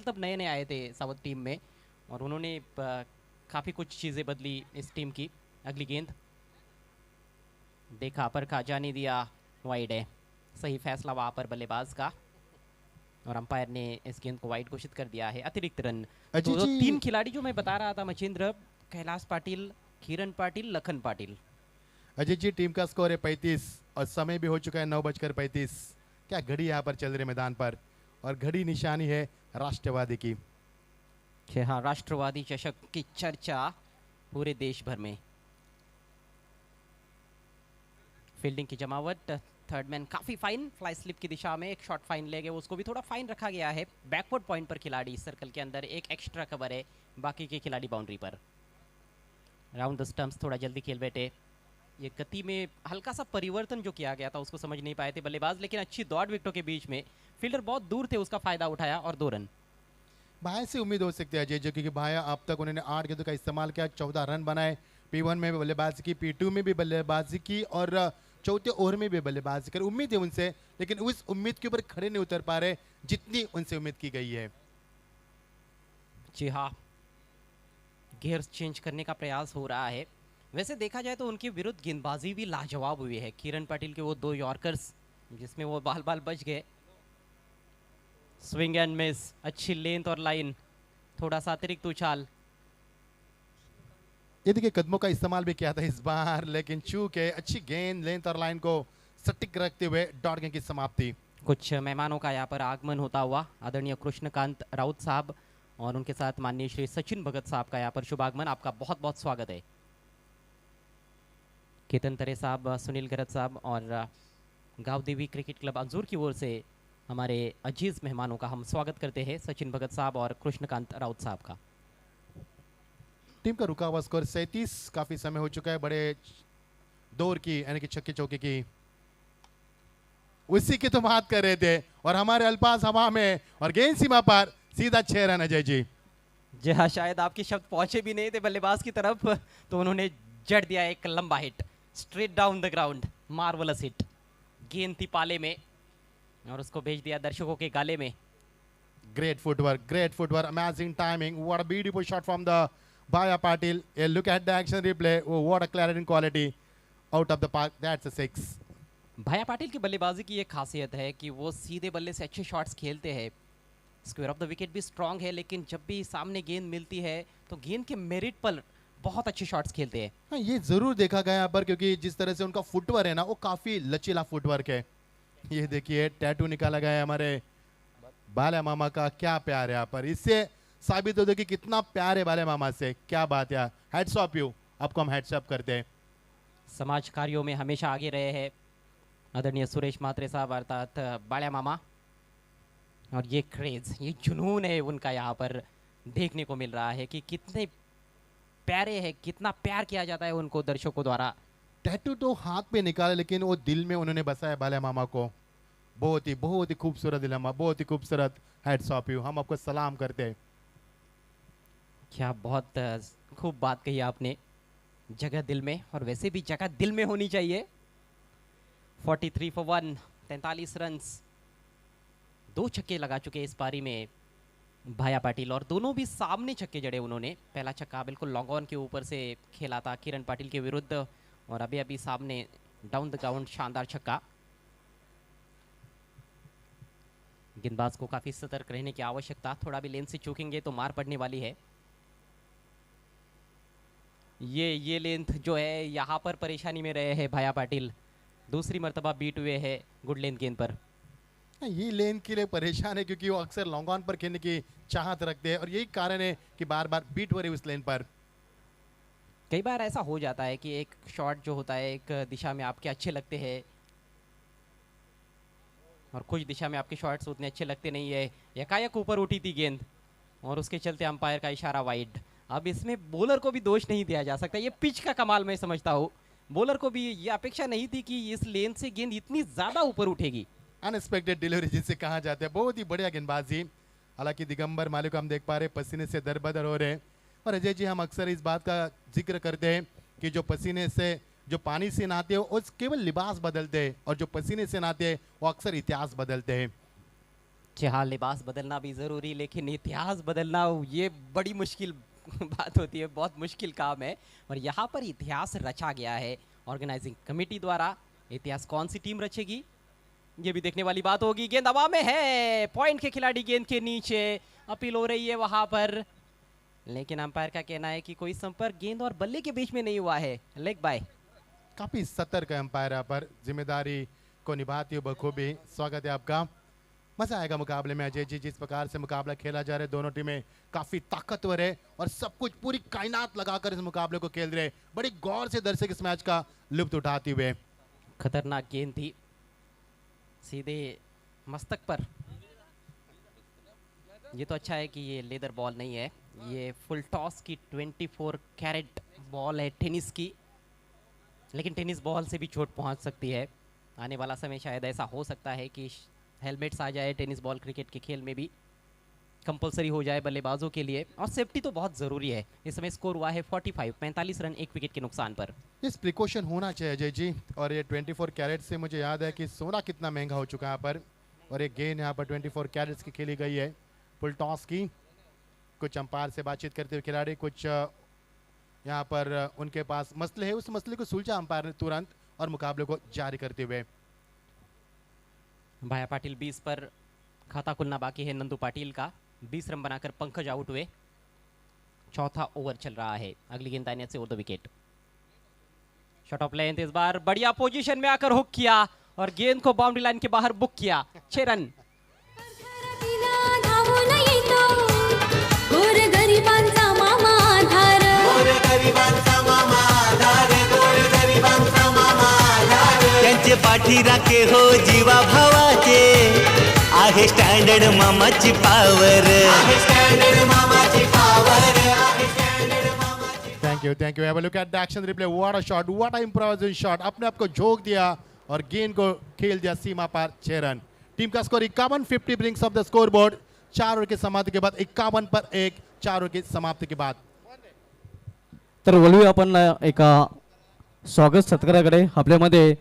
तब नए नए आए थे सावध टीम में, और उन्होंने काफ़ी कुछ चीज़ें बदली इस टीम की. अगली गेंद देखा, परखा, जाने दिया, वाइड है. सही फैसला वहाँ पर बल्लेबाज का, और अंपायर ने इस गेंद को वाइड घोषित कर दिया है. अतिरिक्त रन. तो जो 3 खिलाड़ी जो मैं बता रहा था मचिंद्र, कैलाश पाटिल, किरण पाटिल, लखन पाटिल. अजीत जी टीम का स्कोर है 35 और समय भी हो चुका है 9:35. क्या घड़ी यहाँ पर चल रही मैदान पर, और घड़ी निशानी है राष्ट्रवादी की. हाँ, राष्ट्रवादी चषक की चर्चा पूरे देश भर में. फील्डिंग की जमावट, थर्ड मैन काफ़ी फाइन, फ्लाई स्लिप की दिशा में एक शॉट फाइन ले गए, उसको भी थोड़ा फाइन रखा गया है. बैकवर्ड पॉइंट पर खिलाड़ी सर्कल के अंदर, एक एक्स्ट्रा कवर है, बाकी के खिलाड़ी boundary per. Round the stumps थोड़ा जल्दी खेल बैठे. ये गति में हल्का सा परिवर्तन जो किया गया था उसको समझ नहीं पाए थे बल्लेबाज, लेकिन अच्छी दौड़ विकेटों के बीच में फील्डर बहुत दूर थे, उसका फायदा उठाया और 2 रन. भाया से उम्मीद हो सकती है अजय जी, क्योंकि भाया अब तक उन्होंने 8 गेंदों का इस्तेमाल किया, 14 रन बनाए. P1 में भी बल्लेबाजी की, P2 में भी बल्लेबाजी की, और चौथे ओवर में भी बल्लेबाजी कर. उम्मीद है उनसे, लेकिन उस उम्मीद के ऊपर खड़े नहीं उतर पा रहे जितनी उनसे उम्मीद की गई है. जी हाँ, गियर्स चेंज करने का प्रयास हो रहा है. वैसे देखा जाए तो उनके विरुद्ध गेंदबाजी भी लाजवाब हुई है. किरण पाटिल के वो 2 यॉर्कर्स जिसमें वो बाल बच गए. स्विंग एंड मिस, अच्छी लेंथ और लाइन, थोड़ा सा अतिरिक्त उछाल. ये देखिए कदमों का इस्तेमाल भी किया था इस बार, लेकिन चूक है. अच्छी गेंद, लेंथ और लाइन को सटीक रखते हुए डॉट गेंद की समाप्ति. कुछ मेहमानों का यहाँ पर आगमन होता हुआ, आदरणीय कृष्णकांत राउत साहब और उनके साथ माननीय श्री सचिन भगत साहब का यहाँ पर शुभागमन. आपका बहुत बहुत स्वागत है. केतन तरे साहब, सुनील गरत साहब और गाँव देवी क्रिकेट क्लब अंजूर की ओर से हमारे अजीज मेहमानों का हम स्वागत करते हैं, सचिन भगत साहब और कृष्णकांत राउत साहब का. टीम का रुका हुआ स्कोर 37. काफी समय हो चुका है बड़े दौर की, यानी कि छक्के चौके की, उसी की तो बात कर रहे थे. और हमारे अल्पास हवा में और गेंद सीमा पर सीधा 6 रन अजय जी. जी हाँ, शायद आपके शब्द पहुंचे भी नहीं थे बल्लेबाज की तरफ, तो उन्होंने जड़ दिया एक लंबा hit, straight down the ground. Marvellous hit. गेंद थी पाले में और उसको भेज दिया दर्शकों के गाले में. Great footwork, amazing timing. What a beautiful shot from the Bhaya Patil. A look at the action replay. Oh, what a clarity quality out of the park. That's a 6. भाया पाटिल की बल्लेबाजी की ये खासियत है कि वो सीधे बल्ले से अच्छे शॉट्स खेलते हैं. स्क्वायर ऑफ द विकेट भी स्ट्रांग है, लेकिन जब भी सामने गेंद मिलती है तो गेंद के मेरिट पर बहुत अच्छे शॉट्स खेलते हैं। हाँ, ये जरूर देखा गया यहाँ पर, क्योंकि जिस तरह से उनका फुटवर्क है ना, वो काफी लचीला फुटवर्क है। ये देखिए टैटू निकाला गया है हमारे बाला मामा का, क्या प्यार है यहाँ पर। इससे साबित होता है कि कितना प्यार है बाला मामा से। क्या बात है, हेड्स ऑफ यू, आपको हम हेड्स अप करते हैं। समाज कार्यों में हमेशा आगे रहे हैं आदरणीय सुरेश म्हात्रे साहब अर्थात बाळ्या मामा, और ये क्रेज, ये जुनून है उनका यहाँ पर देखने को मिल रहा है कि कितने प्यारे हैं, कितना प्यार किया जाता है उनको दर्शकों द्वारा। टैटू तो हाथ पे निकाला, लेकिन वो दिल में उन्होंने बसाया बाला मामा को। बहुत ही खूबसूरत दिलमा, बहुत ही खूबसूरत। हेड्स ऑफ यू, हम आपको सलाम करते हैं। क्या बहुत खूब बात कही आपने, जगह दिल में, और वैसे भी जगह दिल में होनी चाहिए। 43 for 1, 43 रन्स, 2 छक्के लगा चुके इस पारी में भाया पाटिल, और दोनों भी सामने छक्के जड़े उन्होंने। पहला छक्का बिल्कुल लॉन्ग ऑन के ऊपर से खेला था किरण पाटिल के विरुद्ध, और अभी अभी सामने डाउन द ग्राउंड शानदार छक्का। गेंदबाज को काफी सतर्क रहने की आवश्यकता, थोड़ा भी लेन से चूकेंगे तो मार पड़ने वाली है। ये लेंथ जो है यहाँ पर परेशानी में रहे हैं भाया पाटिल, दूसरी मर्तबा बीट हुए हैं गुड लेंथ गेंद पर। ये लेन के लिए परेशान है, क्योंकि वो अक्सर लॉन्ग ऑन पर खेलने की चाहत रखते हैं, और यही कारण है कि बार बार बीट हो रही है उस लेन पर। कई बार ऐसा हो जाता है कि एक शॉट जो होता है एक दिशा में आपके अच्छे लगते हैं, और कुछ दिशा में आपके शॉट्स उतने अच्छे लगते नहीं है। एकाएक ऊपर उठी थी गेंद, और उसके चलते अंपायर का इशारा वाइड। अब इसमें बॉलर को भी दोष नहीं दिया जा सकता, ये पिच का कमाल मैं समझता हूँ। बॉलर को भी ये अपेक्षा नहीं थी कि इस लेन से गेंद इतनी ज्यादा ऊपर उठेगी। अनएक्सपेक्टेड डिलीवरी जिसे कहा जाता है, बहुत ही बढ़िया गेंदबाजी। हालांकि दिगंबर मालिक को हम देख पा रहे पसीने से दरबदर हो रहे हैं, और अजय जी हम अक्सर इस बात का जिक्र करते हैं कि जो पसीने से, जो पानी से नहाते हैं वो केवल लिबास बदलते हैं, और जो पसीने से नहाते हैं वो अक्सर इतिहास बदलते हैं। कि हाँ, लिबास बदलना भी जरूरी, लेकिन इतिहास बदलना ये बड़ी मुश्किल बात होती है, बहुत मुश्किल काम है। और यहाँ पर इतिहास रचा गया है ऑर्गेनाइजिंग कमेटी द्वारा। इतिहास कौन सी टीम रचेगी ये भी देखने वाली बात होगी। गेंद हवा में है, पॉइंट के खिलाड़ी गेंद के नीचे, अपील हो रही है वहां पर, लेकिन अंपायर का कहना है कि कोई संपर्क गेंद और बल्ले के बीच में नहीं हुआ है। Leg bye. काफी सतर्क है अंपायर यहाँ पर, जिम्मेदारी को निभाते हुए बखूबी। स्वागत है आपका। मजा आएगा मुकाबले में अजय जी, जिस प्रकार से मुकाबला खेला जा रहा है। दोनों टीमें काफी ताकतवर है, और सब कुछ पूरी कायनात लगाकर इस मुकाबले को खेल रहे हैं। बड़ी गौर से दर्शक इस मैच का लुत्फ उठाते हुए। खतरनाक गेंद थी, सीधे मस्तक पर। ये तो अच्छा है कि ये लेदर बॉल नहीं है, ये फुल टॉस की 24 कैरेट बॉल है टेनिस की, लेकिन टेनिस बॉल से भी चोट पहुंच सकती है। आने वाला समय शायद ऐसा हो सकता है कि हेलमेट्स आ जाए टेनिस बॉल क्रिकेट के खेल में भी कंपलसरी हो जाए बल्लेबाजों के लिए, और सेफ्टी तो बहुत ज़रूरी है। इस समय स्कोर हुआ है 45 रन 1 विकेट के नुकसान पर। इस प्रिकॉशन होना चाहिए अजय जी। और ये 24 कैरेट से मुझे याद है कि सोना कितना महंगा हो चुका है यहाँ पर, और एक गेंद यहाँ पर 24 कैरेट्स की खेली गई है, फुल टॉस की। कुछ अंपायर से बातचीत करते हुए खिलाड़ी, कुछ यहाँ पर उनके पास मसले है, उस मसले को सुलझा अंपायर ने तुरंत, और मुकाबले को जारी करते हुए। भाया पाटिल 20 पर खाता खुलना बाकी है नंदू पाटिल का। 20 रन बनाकर पंकज आउट हुए। चौथा ओवर चल रहा है, अगली गेंदबाजी से 2 विकेट। शॉट ऑफ लेंथ इस बार बढ़िया पोजीशन में आकर हुक किया, और गेंद को बाउंड्री लाइन के बाहर बुक किया। 6 रन। तिला धावून येतो गोरगरिबांचा मामा आधार. गोरगरिबांचा मामा आधार, गोरगरिबांचा मामा आधार. त्यांचे पाठी राखे हो जीवा भावाचे, आहे स्टँडर्ड मामाची पावर, आहे स्टँडर्ड मामाची पावर, आहे स्टँडर्ड मामाची. Thank you. Have a look at the action replay. What a shot, what a improvisation shot. अपने आप को झोंक दिया और गेंद को खेल दिया सीमा पार। 6 रन। टीम का score 51, 50 brings of the score board. 4 over की समाप्ति के बाद 51 पर 1, 4 ओवर की समाप्ति के बाद। तर वळूया आपण एका स्वागत सत्काराकडे। आपल्यामध्ये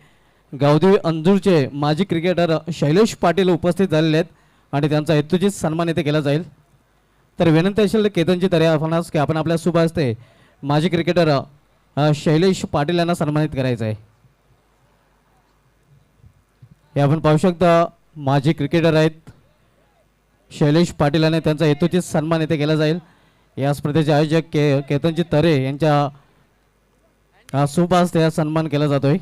गावदेवी अंजूरचे माजी क्रिकेटर शैलेश पाटील उपस्थित झालेले आहेत, आणि त्यांचा यथोचित सन्मान इथे केला जाईल। तर विनंती असेल केतनजी तरे आपणास की आपण आपल्या शुभ हस्ते माजी क्रिकेटर शैलेश पाटील यांना सन्मानित करायचं आहे। हे आपण पाहू शकता माजी क्रिकेटर आहेत शैलेश पाटील, आणि त्यांचा यथोचित सन्मान इथे केला जाईल। या स्पर्धेचे आयोजक केतनजी तरे यांच्या शुभ हस्ते सन्मान केला जातोय.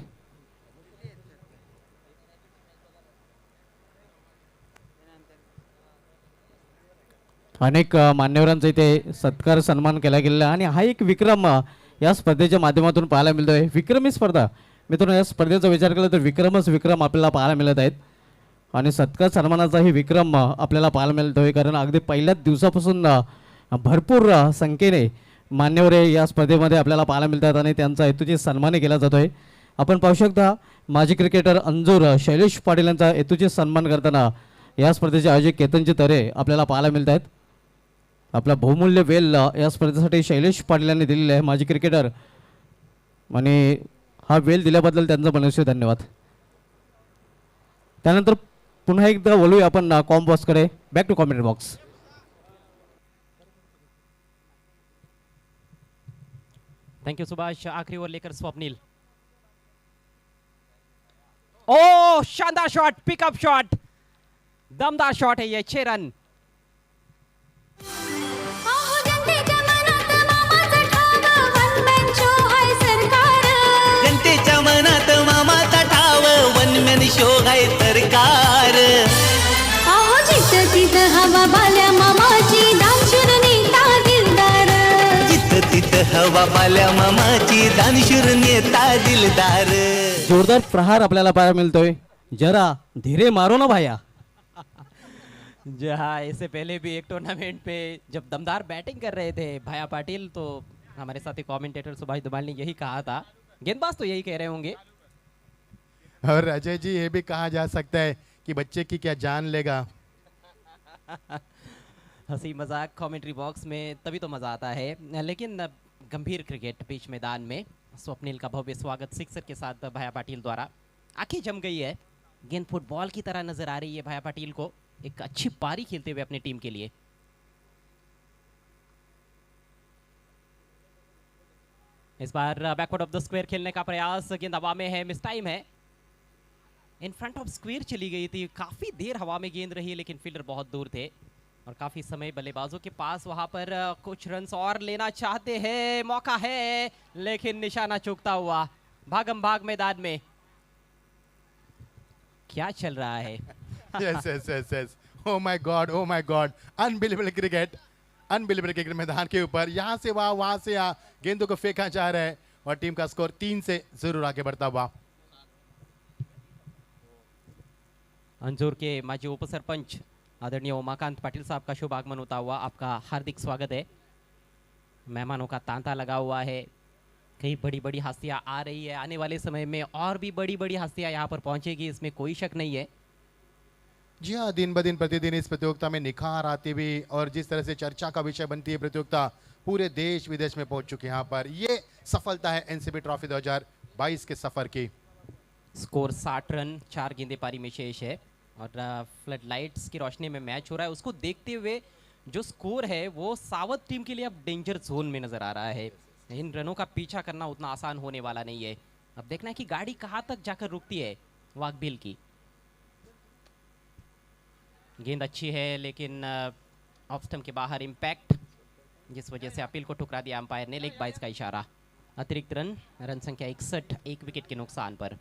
अनेक मान्यवरांचा इथे सत्कार सन्मान केला गेलेला आहे आणि हा एक विक्रम या स्पर्धेच्या माध्यमातून पाहायला मिळतोय. विक्रमी स्पर्धा मित्रांनो, या स्पर्धेचा विचार केला तर विक्रम आपल्याला पाहायला मिळत आहेत आणि सत्कार सन्मानाचाही विक्रम आपल्याला पाहायला मिळतोय. कारण अगदी पहिल्याच दिवसापासून भरपूर संख्येने मान्यवर या स्पर्धेमध्ये आपल्याला पाहायला मिळतात आणि त्यांचा हेतूची सन्मानही केला जातोय. आपण पाहू शकता माजी क्रिकेटर अंजूर शैलेश पाटील यांचा हेतूची सन्मान करताना या स्पर्धेचे आयोजक केतनजी तरे आपल्याला पाहायला मिळत आहेत. आपला बहुमूल्य वेल या स्पर्धेसाठी शैलेश पाटील यांनी दिलेला आहे, माजी क्रिकेटर, आणि हा वेल दिल्याबद्दल त्यांचा मनस्वी धन्यवाद. त्यानंतर पुन्हा एकदा बोलूया आपण कॉम्बॉक्सकडे. Back to commentary box. Thank you Subhash. आखिरी ओवर लेकर स्वप्निल. ओ शानदार शॉट, पिकअप शॉट, दमदार शॉट है ये. 6 रन. अहो जनतेच्या मनात मामाचं ठाव वन मॅन शो आहे सरकार. जनतेच्या मनात मामाचा ठाव वन मॅन शो आहे सरकार. अहो जिथं तिथं हवा बाल्या मामाची दानशूर नेता दिलदार. जिथं तिथं हवा पाल्या मामाची दानशूर नेता दिलदार. जोरदार प्रहार आपल्याला पाहायला मिळतोय. जरा धीरे मारो ना भाया. जहाँ इससे पहले भी एक टूर्नामेंट पे जब दमदार बैटिंग कर रहे थे भाया पाटिल, तो हमारे साथी कमेंटेटर सुभाष धुमाल ने यही कहा था. गेंदबाज तो यही कह रहे होंगे. और अजय जी, ये भी कहा जा सकता है कि बच्चे की क्या जान लेगा. हंसी मजाक कमेंट्री बॉक्स में तभी तो मजा आता है. लेकिन गंभीर क्रिकेट पिच मैदान में स्वप्निल का भव्य स्वागत सिक्सर के साथ भाया पाटिल द्वारा. आंखें जम गई है. गेंद फुटबॉल की तरह नजर आ रही है भाया पाटिल को, एक अच्छी पारी खेलते हुए अपनी टीम के लिए. इस बार बैकवर्ड ऑफ द स्क्वायर खेलने का प्रयास. गेंद हवा में है, मिस टाइम है. इन फ्रंट ऑफ स्क्वायर चली गई थी. काफी देर हवा में गेंद रही, लेकिन फील्डर बहुत दूर थे और काफी समय बल्लेबाजों के पास. वहां पर कुछ रन्स और लेना चाहते हैं, मौका है, लेकिन निशाना चूकता हुआ. भागम भाग मैदान में क्या चल रहा है. yes. Oh my God. Unbelievable cricket. मैदान के ऊपर यहाँ से वहाँ से यहाँ गेंदों को फेंका जा रहा है और टीम का स्कोर 3 से जरूर आगे बढ़ता हुआ. अंजूर के माजी उप सरपंच आदरणीय उमाकांत पाटिल साहब का शुभ आगमन होता हुआ आपका हार्दिक स्वागत है. मेहमानों का तांता लगा हुआ है. कई बड़ी बड़ी हस्तियां आ रही है. आने वाले समय में और भी बड़ी बड़ी हस्तियां यहाँ पर पहुंचेगी, इसमें कोई शक नहीं है. जी हाँ, दिन ब दिन प्रतिदिन इस प्रतियोगिता में निखार आती हुई और जिस तरह से चर्चा का विषय बनती है प्रतियोगिता, पूरे देश विदेश में पहुंच चुकी है. यहाँ पर ये सफलता है एनसीबी ट्रॉफी 2022 के सफर की. स्कोर 60 रन, 4 गेंदें पारी में शेष है और फ्लड लाइट्स की रोशनी में मैच हो रहा है. उसको देखते हुए जो स्कोर है वो सावध टीम के लिए अब डेंजर जोन में नजर आ रहा है. इन रनों का पीछा करना उतना आसान होने वाला नहीं है. अब देखना है कि गाड़ी कहाँ तक जाकर रुकती है वाकबिल की. गेंद अच्छी है, लेकिन ऑफ स्टंप के बाहर इम्पैक्ट, जिस वजह से अपील को ठुकरा दिया अंपायर ने. लेग बाइस का इशारा. अतिरिक्त रन संख्या 61, 1 विकेट के नुकसान पर.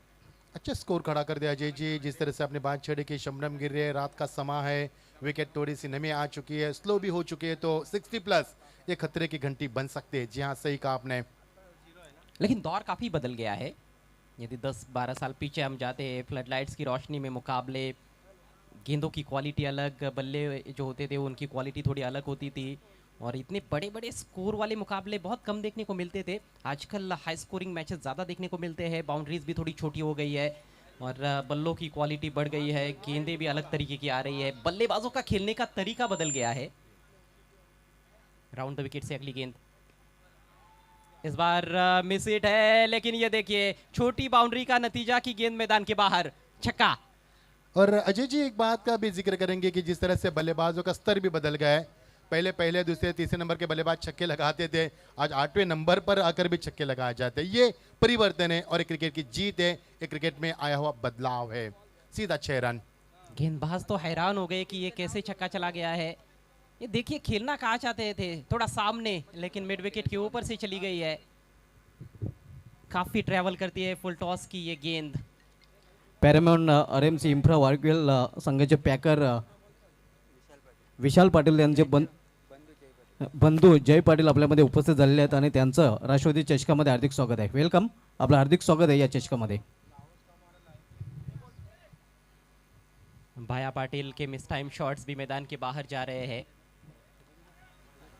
अच्छा स्कोर खड़ा कर दिया अजय जी. जिस तरह से आपने बात छेड़ी कि शबनम गिर रही है, रात का समय है, विकेट थोड़ी सी नमी आ चुकी है, स्लो भी हो चुकी है, तो 60+ ये खतरे की घंटी बन सकती है. जी हाँ, सही कहा आपने. लेकिन दौर काफ़ी बदल गया है. यदि 10-12 साल पीछे हम जाते हैं, फ्लड लाइट्स की रोशनी में मुकाबले, गेंदों की क्वालिटी अलग, बल्ले जो होते थे उनकी क्वालिटी थोड़ी अलग होती थी और इतने बड़े बड़े स्कोर वाले मुकाबले बहुत कम देखने को मिलते थे. आजकल हाई स्कोरिंग मैचेस ज़्यादा देखने को मिलते हैं. बाउंड्रीज भी थोड़ी छोटी हो गई है और बल्लों की क्वालिटी बढ़ गई है. गेंदें भी अलग तरीके की आ रही है. बल्लेबाजों का खेलने का तरीका बदल गया है. राउंड द विकेट से अगली गेंद. इस बार मिस हिट है, लेकिन ये देखिए छोटी बाउंड्री का नतीजा की गेंद मैदान के बाहर. छक्का. और अजय जी एक बात का भी जिक्र करेंगे कि जिस तरह से बल्लेबाजों का स्तर भी बदल गया है. पहले दूसरे तीसरे नंबर के बल्लेबाज छक्के लगाते थे, आज 8वें नंबर पर आकर भी छक्के लगाए जाते हैं. ये परिवर्तन है और एक क्रिकेट की जीत है, एक क्रिकेट में आया हुआ बदलाव है. सीधा 6 रन. गेंदबाज तो हैरान हो गए कि ये कैसे छक्का चला गया है. ये देखिए खेलना कहाँ चाहते थे, थोड़ा सामने, लेकिन मिड विकेट के ऊपर से चली गई है। काफी ट्रैवल करती है फुल टॉस की ये गेंद। पॅरामाउंट RMC इन्फ्रा वारकेल संघाचे पॅकर विशाल पाटील यांचे बंधू जय पाटील आपल्यामध्ये उपस्थित झालेले आहेत आणि त्यांचं राष्ट्रवादी चषकामध्ये हार्दिक स्वागत आहे. वेलकम, आपलं हार्दिक स्वागत आहे या चषकामध्ये. भाया पाटिल के मिस टाइम शॉट्स भी मैदान के बाहर जा रहे हैं।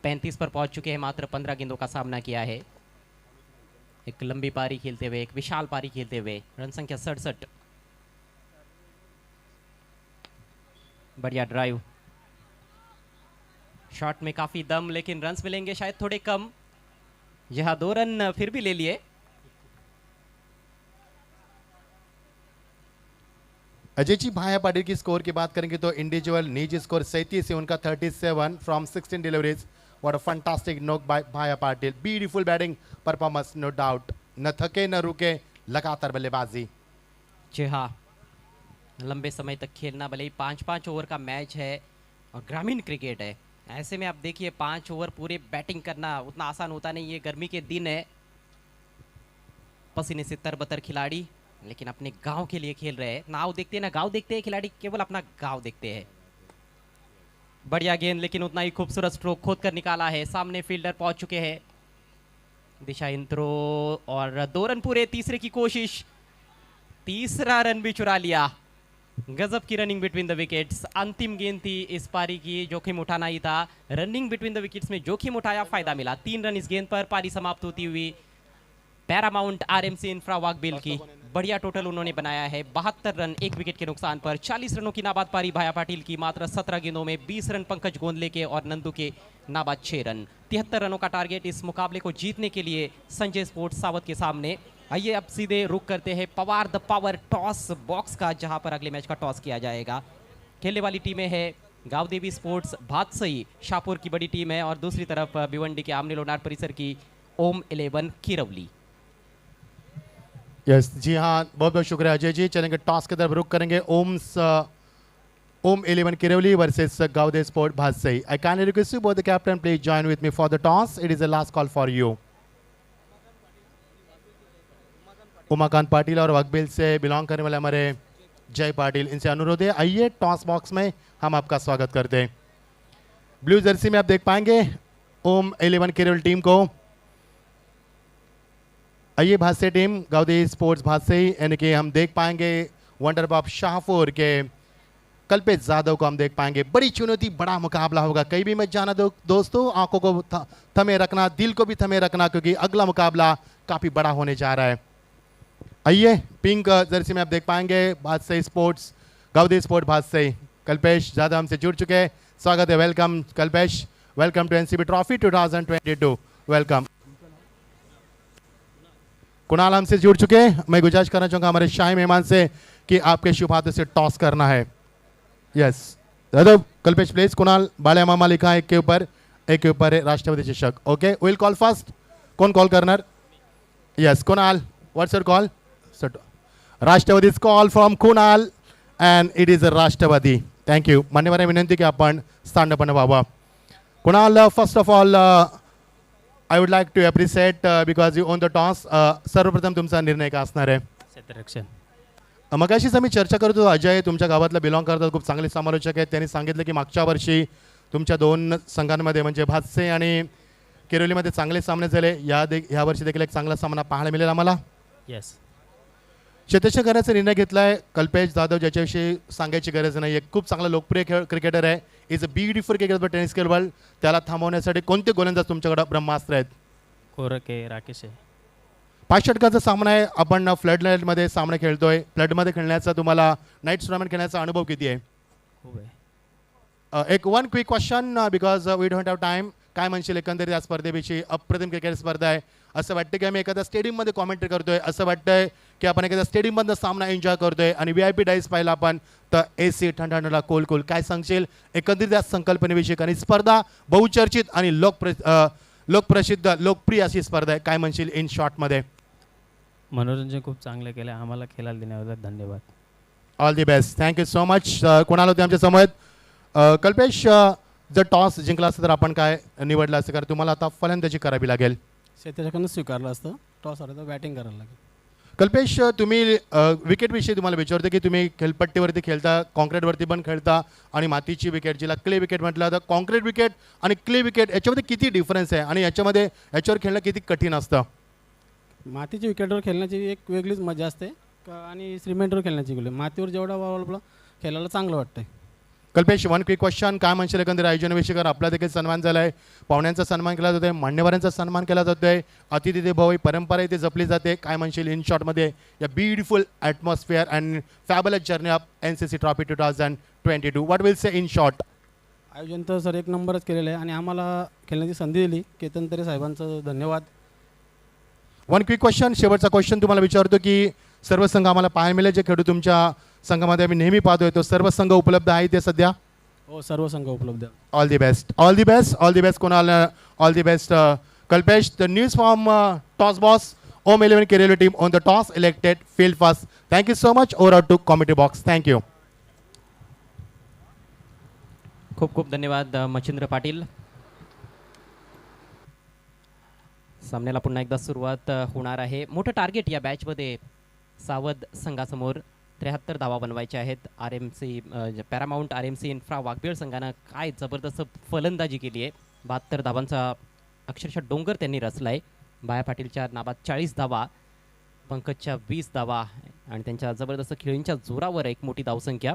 35 पर पहुंच चुके हैं, मात्र 15 गेंदों का सामना किया है। एक लंबी पारी खेलते हुए, एक विशाल पारी खेलते हुए, रन संख्या 67। बढ़िया ड्राइव, शॉट में काफी दम, लेकिन रन्स मिलेंगे शायद थोड़े कम। यहां 2 रन फिर भी ले लिए। अजय जी, भाया पाटिल की स्कोर की बात करेंगे तो इंडिविजुअल निजी स्कोर 37 है उनका, 37 from 16 deliveries. What a fantastic knock by Bhaya Patil. Beautiful batting performance, no doubt. न थके न रुके, लगातार बल्लेबाजी. जी हाँ, लंबे समय तक खेलना, भले ही 5-5 ओवर का मैच है और ग्रामीण क्रिकेट है, ऐसे में आप देखिए 5 ओवर पूरे बैटिंग करना उतना आसान होता नहीं. ये गर्मी के दिन है, पसीने से तरबतर खिलाड़ी, लेकिन अपने गांव के लिए खेल रहे हैं. नाव देखते हैं ना गांव देखते हैं, खिलाड़ी केवल अपना गांव देखते हैं. बढ़िया गेंद, लेकिन उतना ही खूबसूरत स्ट्रोक खोद कर निकाला है. सामने फील्डर पहुंच चुके हैं. दिशा इंत्रो और 2 रन पूरे. तीसरे की कोशिश, तीसरा रन भी चुरा लिया. गजब की रनिंग बिटवीन द विकेट्स. अंतिम गेंद थी इस पारी की, जोखिम उठाना ही था. रनिंग बिटवीन द विकेट्स में जोखिम उठाया, फायदा मिला. 3 रन इस गेंद पर. पारी समाप्त होती हुई पैरामाउंट RMC इन्फ्रा वाकबिल की बढ़िया टोटल उन्होंने बनाया है. 72 रन 1 विकेट के नुकसान पर. 40 रनों की नाबाद पारी भाया पाटिल की. मात्र 17 गेंदों में 20 रन पंकज गोंदले के और नंदू के नाबाद 6 रन. 73 रनों का टारगेट इस मुकाबले को जीतने के लिए संजय स्पोर्ट्स सावत के सामने. आइए अब सीधे रुक करते हैं Pawar the power toss box का, जहां पर अगले मैच का टॉस किया जाएगा. खेलने वाली टीमें है गावदेवी स्पोर्ट्स भातसई, शाहपुर की बड़ी टीम है, और दूसरी तरफ भिवंडी के आमने लोनार परिसर की ओम 11 किरवली. यस जी हाँ, बहुत बहुत शुक्रिया अजय जी. चलेंगे टॉस की तरफ रुक करेंगे. ओम 11 किरवली versus Gavde sport Bhatsai. I kindly request you both the captain please join with me for the toss. It is the last call for you. Umakant Patil और वाकबिल से बिलोंग करने वाले हमारे जय पाटिल, इनसे अनुरोध है आइए टॉस बॉक्स में, हम आपका स्वागत करते हैं. ब्लू जर्सी में आप देख पाएंगे ओम 11 केरल टीम को. आइए भातसई टीम, गावदे स्पोर्ट्स भातसई, यानी कि हम देख पाएंगे वंडर बॉब शाहपुर के कल्पेश जाधव को हम देख पाएंगे. बड़ी चुनौती, बड़ा मुकाबला होगा. कहीं भी मत जाना दोस्तों, आंखों को थमे रखना, दिल को भी थमे रखना, क्योंकि अगला मुकाबला काफी बड़ा होने जा रहा है. आइए पिंक जर्सी में आप देख पाएंगे भातसई स्पोर्ट्स, गावदे स्पोर्ट भातसई. कल्पेश जाधव हमसे जुड़ चुके हैं. स्वागत है, welcome Kalpesh. Welcome to NCB trophy 2022. Welcome. Kunal हमसे जुड़ चुके हैं. मैं गुजारिश करना चाहूंगा हमारे शाही मेहमान से कि आपके शुभ हाथों से टॉस करना है. Yes Jadhav, Kalpesh please. कुणाल बाल्या मामा लिखा है एक के ऊपर है राष्ट्रपति चषक. Okay, will call first. कौन कॉल करणार? Yes Kunal, what's your call? राष्ट्रवादीच call from Kunal and it is a राष्ट्रवादी. थँक्यू. मान्यवर, विनंती की आपण स्थानपणे व्हावा. Kunal, first of all I would like to appreciate because you own the toss. सर्वप्रथम तुमचा निर्णय काय असणार आहे? क्षेत्ररक्षण. मगाशीच आम्ही चर्चा करत होतो. अजय तुमच्या गावातला बिलॉंग करतात, खूप चांगले समालोचक आहेत. त्यांनी सांगितलं की मागच्या वर्षी तुमच्या 2 संघांमध्ये म्हणजे भातसई आणि किरोलीमध्ये चांगले सामने झाले. ह्या वर्षी देखील एक चांगला सामना पाहायला मिळेल आम्हाला. येस. क्षेत्ररक्षण करण्याचा निर्णय घेतला आहे कल्पेश जाधव, ज्याच्याविषयी सांगायची गरज नाही. एक खूप चांगला लोकप्रिय क्रिकेटर आहे. Is a beautiful cricketer tennis world. त्याला थांबवण्यासाठी कोणते गोलंदाज तुमच्याकडे ब्रह्मास्त्र आहेत? कोरक आहे, राकेश आहे. 5 षटकाचा सामना आहे. आपण फ्लड नाईटमध्ये सामना खेळतोय. फ्लडमध्ये खेळण्याचा तुम्हाला नाईट टुर्नामेंट खेळण्याचा अनुभव किती आहे? खूप आहे. एक 1 quick question because we don't have time. काय म्हणशील एकंदरीत या स्पर्धेविषयी? अप्रतिम क्रिकेट स्पर्धा आहे. असं वाटतं की आम्ही एखाद्या स्टेडियममध्ये कॉमेंट्री करतोय, असं वाटतंय की आपण एखाद्या स्टेडियममधनं सामना एन्जॉय करतोय. आणि VIP डाईस पाहिला आपण तर AC ठणठणला कोल. काय सांगशील एकंदरीत या संकल्पनेविषयी? कारण स्पर्धा बहुचर्चित आणि लोकप्रसिद्ध लोकप्रिय अशी स्पर्धा आहे. काय म्हणशील इन शॉर्टमध्ये? मनोरंजन खूप चांगलं केलं. आम्हाला खेळायला देण्याबद्दल धन्यवाद. All the best. Thank you so much. कोणाला होते आमच्या समोर? कल्पेश, जर टॉस जिंकला असतं तर आपण काय निवडलं असतं, कारण तुम्हाला आता फलंदाजी करावी लागेल. शेतकऱ्याकडनं स्वीकारलं असतं. टॉस आलं तर बॅटिंग करायला लागेल. कल्पेश, तुम्ही विकेटविषयी तुम्हाला विचारतो की तुम्ही खेळपट्टीवरती खेळता, कॉन्क्रीटवरती पण खेळता आणि मातीची विकेट, जिला क्ले विकेट म्हटलं तर कॉन्क्रीट विकेट आणि क्ले विकेट याच्यामध्ये किती डिफरन्स आहे आणि याच्यावर खेळणं किती कठीण असतं? मातीच्या विकेटवर खेळण्याची एक वेगळीच मजा असते आणि सिमेंटवर खेळण्याची वेगळी. मातीवर जेवढा आपलं खेळायला चांगलं वाटतंय. कल्पेश, वन क्विक क्वेश्चन, काय म्हणशील एकंदरीत आयोजनाविषयी? कारण आपला देखील सन्मान झाला आहे, पाहुण्यांचा सन्मान केला जातोय, मान्यवरांचा सन्मान केला जातोय, अतिथी देवो भव परंपरा इथे जपली जाते. काय म्हणशील इन शॉर्टमध्ये या beautiful atmosphere and fabulous journey of NCC trophy 2022? What will say in short? आयोजन तर सर एक नंबरच केलेलं आहे आणि आम्हाला खेळण्याची संधी दिली. केतन तरे साहेबांचं धन्यवाद. वन क्विक क्वेश्चन, शेवटचा क्वेश्चन तुम्हाला विचारतो की सर्व संघ आम्हाला पाहायला मिळेल, जे खेळू तुमच्या संघामध्ये आम्ही नेहमी पाहतोय, तो सर्व संघ उपलब्ध आहे ते सध्या? हो, सर्व संघ उपलब्ध आहे. All the best, all the best, all the best कोणाला, all the best Kalpesh. The news from toss boss Om 11 केरेलो team on the toss elected field first. Thank you so much. Over to commentary box. Thank you. खूप खूप धन्यवाद मच्छिंद्र पाटील. सामन्याला पुन्हा एकदा सुरुवात होणार आहे. मोठं टार्गेट या बॅचमध्ये सावध संघासमोर 73 धावा बनवायच्या आहेत. पॅरामाऊंट RMC इन्फ्रा वाघबीळ संघानं काय जबरदस्त फलंदाजी केली आहे. 72 धावांचा अक्षरशः डोंगर त्यांनी रचला आहे. बाया पाटीलच्या नावात 40 धावा, पंकजच्या 20 धावा आणि त्यांच्या जबरदस्त खेळींच्या जोरावर एक मोठी धावसंख्या.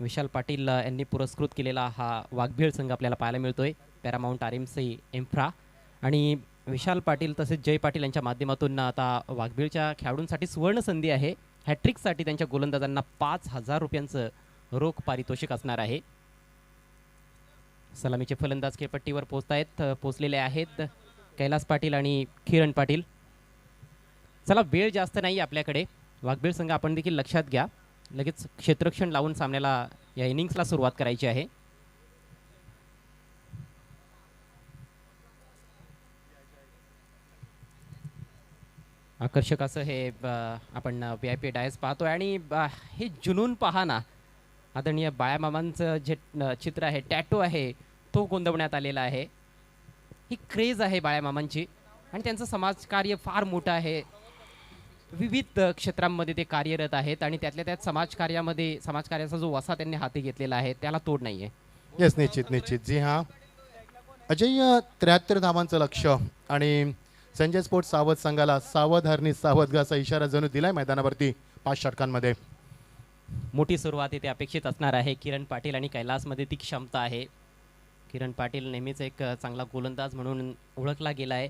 विशाल पाटील यांनी पुरस्कृत केलेला हा वाघबीळ संघ आपल्याला पाहायला मिळतोय. पॅरामाऊंट RMC इन्फ्रा आणि विशाल पाटील तसेच जय पाटील यांच्या माध्यमातून आता वाघबीळच्या खेळाडूंसाठी सुवर्ण संधी आहे. हॅट्रिकसाठी त्यांच्या गोलंदाजांना 5,000 रुपयांचं रोख पारितोषिक असणार आहे. सलामीचे फलंदाज खेळपट्टीवर पोहोचलेले आहेत कैलास पाटील आणि किरण पाटील. चला, वेळ जास्त नाही आपल्याकडे. वाघबीळ संघ आपण देखील लक्षात घ्या, लगेच क्षेत्ररक्षण लावून सामन्याला या इनिंग्सला सुरुवात करायची आहे. आकर्षक असं हे आपण VIP डायस पाहतोय आणि हे जुनून पहा ना. आदरणीय बाळामामांचं जे चित्र आहे, टॅटो आहे, तो गोंदवण्यात आलेला आहे. ही क्रेज आहे बाळामामांची आणि त्यांचं समाजकार्य फार मोठं आहे. विविध क्षेत्रांमध्ये ते कार्यरत आहेत आणि त्यातल्या त्यात समाजकार्याचा जो वसा त्यांनी हाती घेतलेला आहे त्याला तोड नाही आहे. येस, निश्चित निश्चित. जी हां अजय, 73 धावांचं लक्ष आणि संजय स्पोर्ट्स सावध संघाला सावध हरणी सावध असा इशारा जणू दिलाय मैदानावरती 5 षटकांमध्ये. मोठी सुरुवात इथे अपेक्षित असणार आहे. किरण पाटील आणि कैलासमध्ये ती क्षमता आहे. किरण पाटील नेहमीच एक चांगला गोलंदाज म्हणून ओळखला गेला आहे.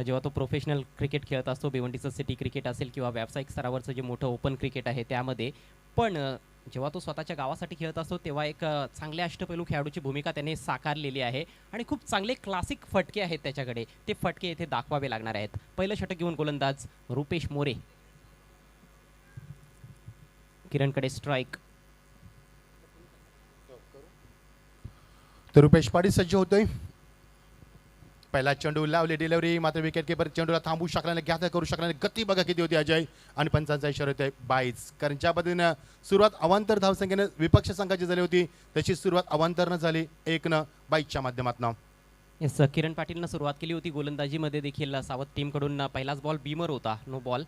जेव्हा तो प्रोफेशनल क्रिकेट खेळत असतो, भिवंडीचं सिटी क्रिकेट असेल किंवा व्यावसायिक स्तरावरचं जे मोठं ओपन क्रिकेट आहे त्यामध्ये, पण जेव्हा तो स्वतःच्या गावासाठी खेळत असतो तेव्हा एक चांगल्या अष्टपैलू खेळाडूची भूमिका त्याने साकारलेली आहे आणि खूप चांगले क्लासिक फटके आहेत त्याच्याकडे. ते फटके येथे दाखवावे लागणार आहेत. पहिलं षटक घेऊन गोलंदाज रुपेश मोरे. किरणकडे स्ट्राईक. तर रुपेश पाटील सज्ज होतोय. पहिला चेंडू लावली, डिलिव्हरी, मात्र विकेट किपर चेंडूला थांबू शकला नाही, घात करू शकला नाही. गती बघा किती होती अजय, आणि पंचांचा इशारा होतोय 22. कारण ज्या पद्धतीनं सुरुवात अवांतर धावसंख्येने विपक्ष संघाची झाली होती तशी सुरुवात अवांतरनं झाली 1 22च्या माध्यमातून. येस, किरण पाटीलनं सुरुवात केली होती गोलंदाजीमध्ये देखील. सावध टीमकडून पहिलाच बॉल बीमर होता, नो बॉल.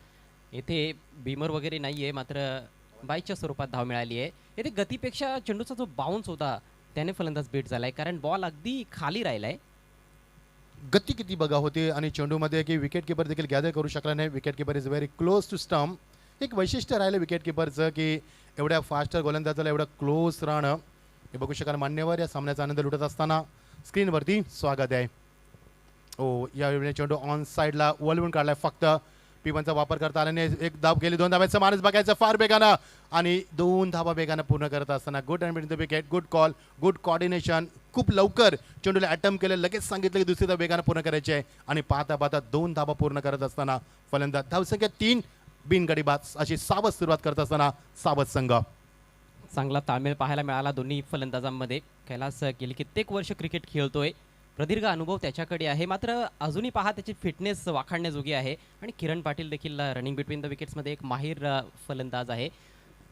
येथे बीमर वगैरे नाही आहे, मात्र बाईच्या स्वरूपात धाव मिळाली आहे. येथे गतीपेक्षा चेंडूचा जो बाउन्स होता त्याने फलंदाज बीट झालाय, कारण बॉल अगदी खाली राहिलाय. गती किती बघा होती आणि चेंडूमध्ये की विकेट किपर देखील गॅदर करू शकला नाही. Wicket keeper is very close to stump. एक वैशिष्ट्य राहिलं विकेट किपरचं की एवढ्या फास्ट गोलंदाजाला एवढं क्लोज राहणं. हे बघू शकाल मान्यवर या सामन्याचा आनंद लुटत असताना स्क्रीनवरती स्वागत आहे. ओ, यावेळी चेंडू ऑन साईडला वळवून काढलाय. फक्त P1चा वापर करता आल्याने एक धाव गेली, 2 धाब्याचा माणूस बघायचा फार वेगानं आणि 2 धाबा वेगानं पूर्ण करत असताना good and the wicket, good call, good coordination. खूप लवकर चेंडूला अटेम्प्ट केलं, लगेच सांगितलं की दुसरी धाव वेगानं पूर्ण करायची आहे आणि पाहता पाहता 2 धाबा पूर्ण करत असताना फलंदाज धावसंख्या 3 बिनगडी बाद अशी सावध सुरुवात करत असताना सावध संघ. चांगला ताळमेळ पाहायला मिळाला दोन्ही फलंदाजांमध्ये. कैलास गेली कित्येक वर्ष क्रिकेट खेळतोय, प्रदीर्घ अनुभव त्याच्याकडे आहे, मात्र अजूनही पहा त्याची फिटनेस वाखाणण्याजोगी आहे. आणि किरण पाटील देखील रनिंग बिटवीन द विकेट्समध्ये एक माहीर फलंदाज आहे.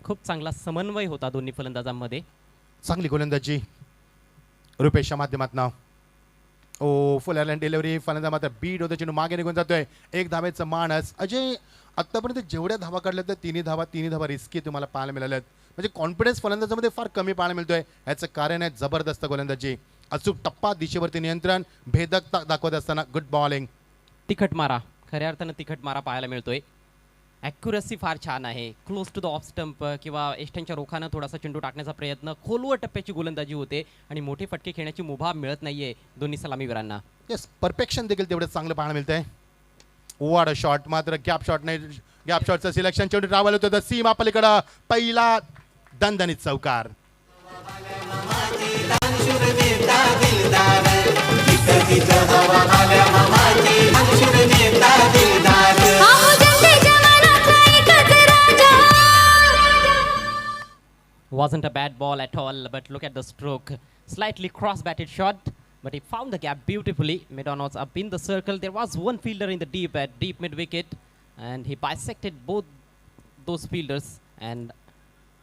खूप चांगला समन्वय होता दोन्ही फलंदाजांमध्ये. चांगली गोलंदाजी रुपेशच्या माध्यमातनं ओ फुल एअरलाईन डिलिव्हरी फलंदा मात्र बीट होतं चेंडू मागे निघून जातोय. एक धावेचं मानस. अजय आत्तापर्यंत जेवढ्या धावा काढल्या तर तिन्ही धावा रिस्की तुम्हाला पाहायला मिळाल्यात. म्हणजे कॉन्फिडन्स फलंदाजामध्ये फार कमी पाहायला मिळतोय. याचं कारण आहे जबरदस्त गोलंदाजी, अचूक टप्पा, दिशेवरती नियंत्रण, भेदकता दाखवत असताना गुड बॉलिंग. तिखट मारा, खऱ्या अर्थानं तिखट मारा पाहायला मिळतोय. ॲक्युरसी फार छान आहे. Close to the off stump किंवा एष्ट्यांच्या रोखानं थोडासा चेंडू टाकण्याचा प्रयत्न, खोलवर टप्प्याची गोलंदाजी होते आणि मोठे फटके खेळण्याची मुभा मिळत नाहीये दोन्ही सलामीवीरांना. येस, परफेक्शन देखील तेवढं चांगलं पाहायला मिळतंय. वॉट अ शॉट, मात्र गॅप शॉट नाही. गॅप शॉटचं सिलेक्शन चेंडू ट्रॅव्हल होतं तर सीमा पलीकडं पहिला दणदणीत चौकार. दानशूर नेता दिलदार जिथं तिथं हवा आल्या मामाची दानशूर नेता दिलदार अहो जंगी जवानाचा एकच राजा. Wasn't a bad ball at all, but look at the stroke. Slightly cross-batted shot, but he found the gap beautifully. Mid-on up in the circle. There was one fielder in the deep mid-wicket, and he bisected both those fielders, and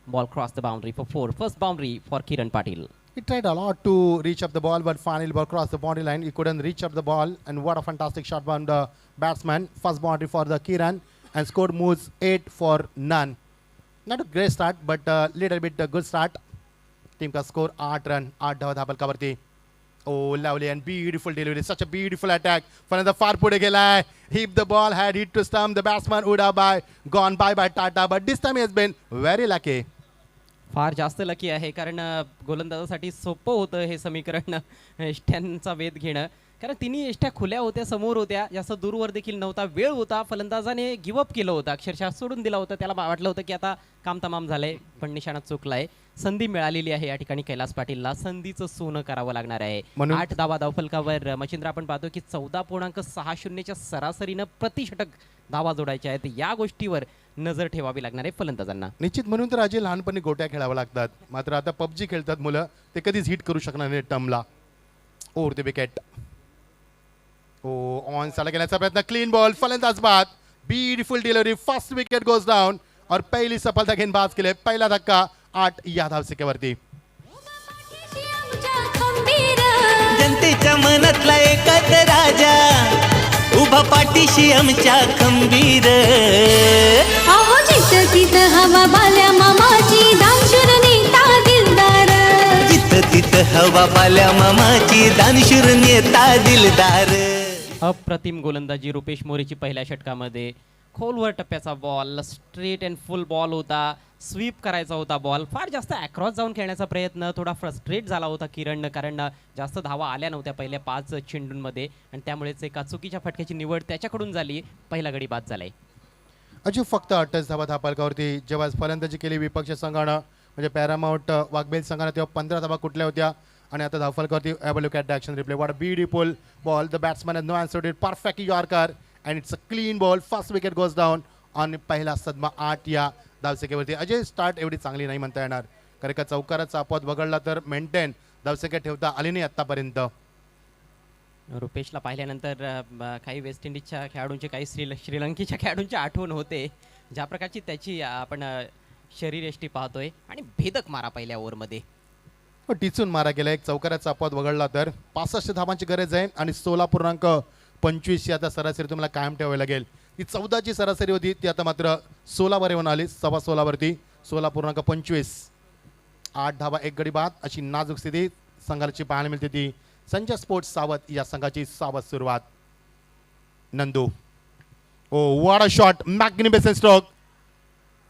ball crossed the boundary for 4. First boundary for Kiran Patil. He tried a lot to reach up the ball, but finally ball crossed the boundary line. He couldn't reach up the ball, and what a fantastic shot by the batsman. First boundary for the Kiran, and scored moves 8 for none. Not a great start, but a little bit a good start. Team का score 8 run, 8 धावा धापलकावरती. Oh, lovely and beautiful delivery. Such a beautiful attack. फलंदा फार पुढे गेलाय. Hit the ball, had hit to stump. The batsman would have gone by Tata, but this time he has been very lucky. फार जास्त lucky आहे, कारण गोलंदाजासाठी सोपं होतं हे समीकरण एष्ट्यांचा वेध घेणं, कारण तिन्ही एष्ट्या खुल्या होत्या, समोर होत्या, जास्त दूरवर देखील नव्हता, वेळ होता. फलंदाजाने गिवअप केलं होतं, अक्षरशः सोडून दिला होता. त्याला वाटलं होतं की आता काम तमाम झालंय, पण निशाणा चुकलाय. संधी मिळालेली आहे या ठिकाणी कैलास पाटीलला. संधीचं सोनं करावं लागणार आहे. म्हणून 8 धावा धावफलकावर मच्छिंद्र आपण पाहतो की 14.60च्या सरासरीनं प्रतिषटक धावा जोडायच्या आहेत. या गोष्टीवर नजर ठेवावी लागणार आहे फलंदाजांना. निश्चित म्हणून तर अजय लहानपणी गोट्या खेळाव्या लागतात, मात्र आता पबजी खेळतात मुलं, ते कधीच हिट करू शकणार नाही टर्मला. Over the wicket. ऑन साला गेल्याचा प्रयत्न, क्लीन बॉल, फलंदाज बाद, beautiful delivery, first wicket goes down. और पहिली सफलता घेऊन बाज केले. पहिला धक्का 8 या धावसंख्येवरती. आमच्या खंबीर जनतेच्या मनातला एकच राजा उभा पाठीशी आमच्या खंबीर अहो जिथं तिथं हवा बाल्या मामाची दानशूर नेता दिलदार. जिथं तिथं हवा पाल्या मामाची दानशूर नेता दिलदार. अप्रतिम गोलंदाजी रुपेश मोरेची पहिल्या षटकामध्ये. खोलवर टप्प्याचा ball, straight and full ball होता, स्वीप करायचा होता बॉल. फार जास्त अक्रॉस जाऊन खेळण्याचा प्रयत्न, थोडा फ्रस्ट्रेट झाला होता किरण, कारण जास्त धावा आल्या नव्हत्या पहिल्या 5 चेंडूंमध्ये, आणि त्यामुळेच एका चुकीच्या फटक्याची निवड त्याच्याकडून झाली. पहिला गडी बाद झालाय. अजय फक्त 28 धावा धापलकावरती. जेव्हा फलंदाजी केली विपक्ष संघानं, म्हणजे पॅरामाउंट वाघबेल संघानं, तेव्हा 15 धावा कुठल्या होत्या, आणि आता धावफलकावरती have a look at the action replay. What a beautiful ball. The batsman has no answered it. Perfect yorker and it's a clean ball. First wicket goes down आणि पहिला सदमा 8 या धावसंख्येवरती. अजय स्टार्ट एवढी चांगली नाही म्हणता येणार, कारण का चौकाराचा अपवाद वगळला तर मेंटेन धावसंख्या ठेवता आली नाही आतापर्यंत. रुपेशला पाहिल्यानंतर काही वेस्ट इंडिजच्या खेळाडूंचे, काही श्रीलंकेच्या खेळाडूंची आठवण होते, ज्या प्रकारची त्याची आपण शरीरयष्टी पाहतोय, आणि भेदक मारा पहिल्या ओव्हरमध्ये. टिचून मारा गेला. एक चौकाराचा अपवाद वगळला तर 65 धावांची गरज आहे, आणि 16.25 आता सरासरी तुम्हाला कायम ठेवावी लागेल. ती 14ची सरासरी होती, ती आता मात्र 16वर येऊन आली. 16वरती 16.25. 8 धावा 1 गडी बाद अशी नाजूक स्थिती संघाची पाहायला मिळते. ती संजय स्पोर्ट्स सावत या संघाची सावध सुरुवात. Nandu, oh what a shot, magnificent stroke,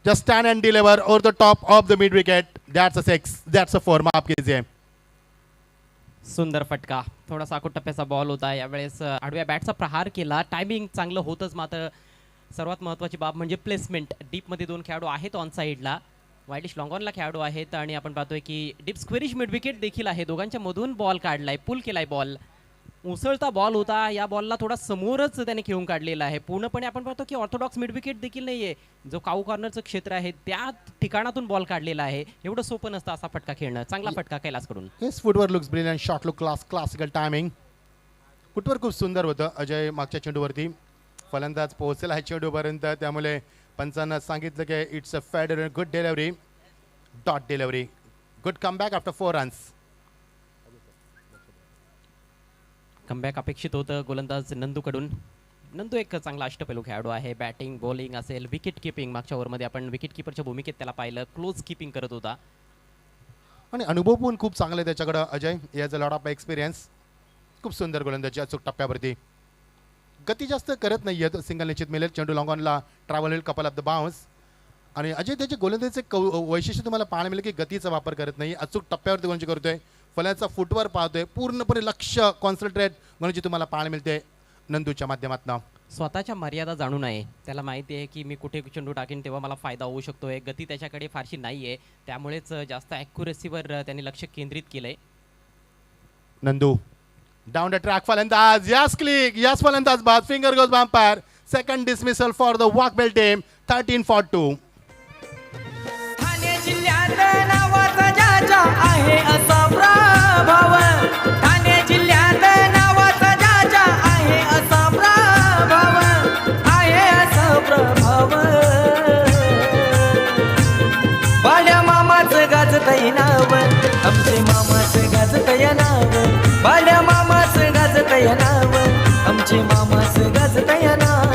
just stand and deliver over the top of the mid wicket. That's a 6, that's a 4. माफ कीजिए. सुंदर फटका, थोडासा आखूट टप्प्याचा बॉल होता. यावेळेस आडव्या बॅटचा प्रहार केला. टायमिंग चांगलं होतंच, मात्र सर्वात महत्त्वाची बाब म्हणजे प्लेसमेंट. डीपमध्ये 2 खेळाडू आहेत ऑन साईडला, वाईडिश लॉंगॉनला खेळाडू आहेत, आणि आपण पाहतोय की डीप स्क्वेरिश मिड विकेट देखील आहे. दोघांच्या मधून बॉल काढलाय, पुल केलाय बॉल. उसळता बॉल होता. या बॉलला थोडा समोरच त्याने खेळून काढलेला आहे. पूर्णपणे आपण पाहतो की ऑर्थोडॉक्स मिड विकेट देखील नाहीये, जो काऊ कॉर्नरचं क्षेत्र आहे त्या ठिकाणातून बॉल काढलेला आहे. एवढं सोपं नसतं असा फटका खेळणं. चांगला फटका कैलासकडून. His footwork looks brilliant. Shot look classical timing. Footwork खूप सुंदर होतं अजय मागच्या चेंडूवरती. फलंदाज पोहोचेल आहे चेंडूपर्यंत, त्यामुळे पंचांना सांगितलं की इट्स अ फेड good delivery, dot delivery, good comeback after 4 runs. Comeback अपेक्षित होतं गोलंदाज नंदूकडून. नंदू एक चांगला अष्टपैलू खेळाडू आहे. बॅटिंग बॉलिंग असेल, विकेट किपिंग, मागच्या ओव्हरमध्ये आपण विकेट किपरच्या भूमिकेत त्याला पाहिलं, क्लोज किपिंग करत होता. आणि अनुभव पण खूप चांगला आहे त्याच्याकडं अजय. याज अ लॉट ऑफ एक्सपिरियन्स. खूप सुंदर गोलंदाजी अचूक टप्प्यावरती. गती जास्त करत नाही आहेत. सिंगल निश्चित मिळेल. चेंडू लॉंग ऑनला ट्रॅव्हल होईल कपल ऑफ द बाउन्स. आणि अजय त्याचे गोलंदाजीचे वैशिष्ट्य तुम्हाला पाहायला मिळेल की गतीचा वापर करत नाही, अचूक टप्प्यावरती गोलंदाजी करतोय. फलंदाजाचा फुटवर पाहतोय, पूर्णपणे लक्ष कॉन्सन्ट्रेट गोलंदाजी तुम्हाला पाहायला मिळते नंदूच्या माध्यमातून. स्वतःच्या मर्यादा जाणून आहे. त्याला माहिती आहे की मी कुठे चेंडू टाकेन तेव्हा मला फायदा होऊ शकतोय. गती त्याच्याकडे फारशी नाही आहे, त्यामुळेच जास्त ॲक्युरेसीवर त्यांनी लक्ष केंद्रित केलंय. नंदू डाउन द ट्रॅक फलंदाज. Yes click. यस फलंदाज बाद. Finger goes umpire. Second dismissal for the Waghbil team. 13-2. Thane जिल्ह्यात नावाचा ज्याच्या आहे असा प्रभाव. ठाणे जिल्ह्यात नावाचा ज्याच्या आहे असा प्रभाव. आहे असा प्रभाव. बाल्या मामाचं गाजतय नाव. आमचे मामाचं गाजतय नाव. बाल्या मामाचं गाजतय नाव. आमचे मामाचं गाजतय नाव.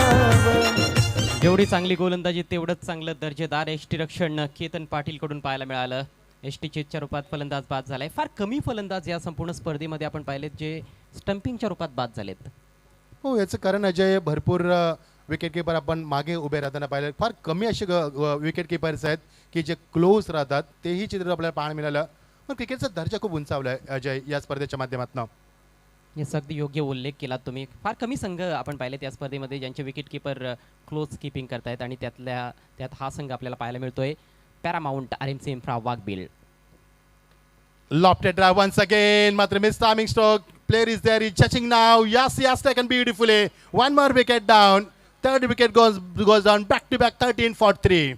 जेवढी चांगली गोलंदाजी तेवढंच चांगलं दर्जेदार यष्टीरक्षण केतन पाटीलकडून पाहायला मिळालं. यष्टीचेच्या रूपात फलंदाज बाद झालाय. फार कमी फलंदाज या संपूर्ण स्पर्धेमध्ये आपण पाहिलेत जे स्टंपिंगच्या रूपात बाद झालेत. हो, याचं कारण अजय भरपूर विकेट किपर आपण मागे उभे राहताना पाहिले. फार कमी असे विकेट किपर्स आहेत की जे क्लोज राहतात. तेही चित्र आपल्याला पाहायला मिळालं. पण क्रिकेटचा दर्जा खूप उंचावला आहे अजय या स्पर्धेच्या माध्यमातून. याचा अगदी योग्य उल्लेख केलात तुम्ही. फार कमी संघ आपण पाहिले त्या स्पर्धेमध्ये ज्यांचे विकेट किपर क्लोज किपिंग करतायत आणि त्यात हा संघ आपल्याला पाहायला मिळतोय. Paramount RMC infra Waghbil. Lofted drive once again. मात्र miss timing stroke. Player is there. He's touching now. Yes, taken beautifully. One more wicket down. Third wicket goes down. Back to back. 13-3.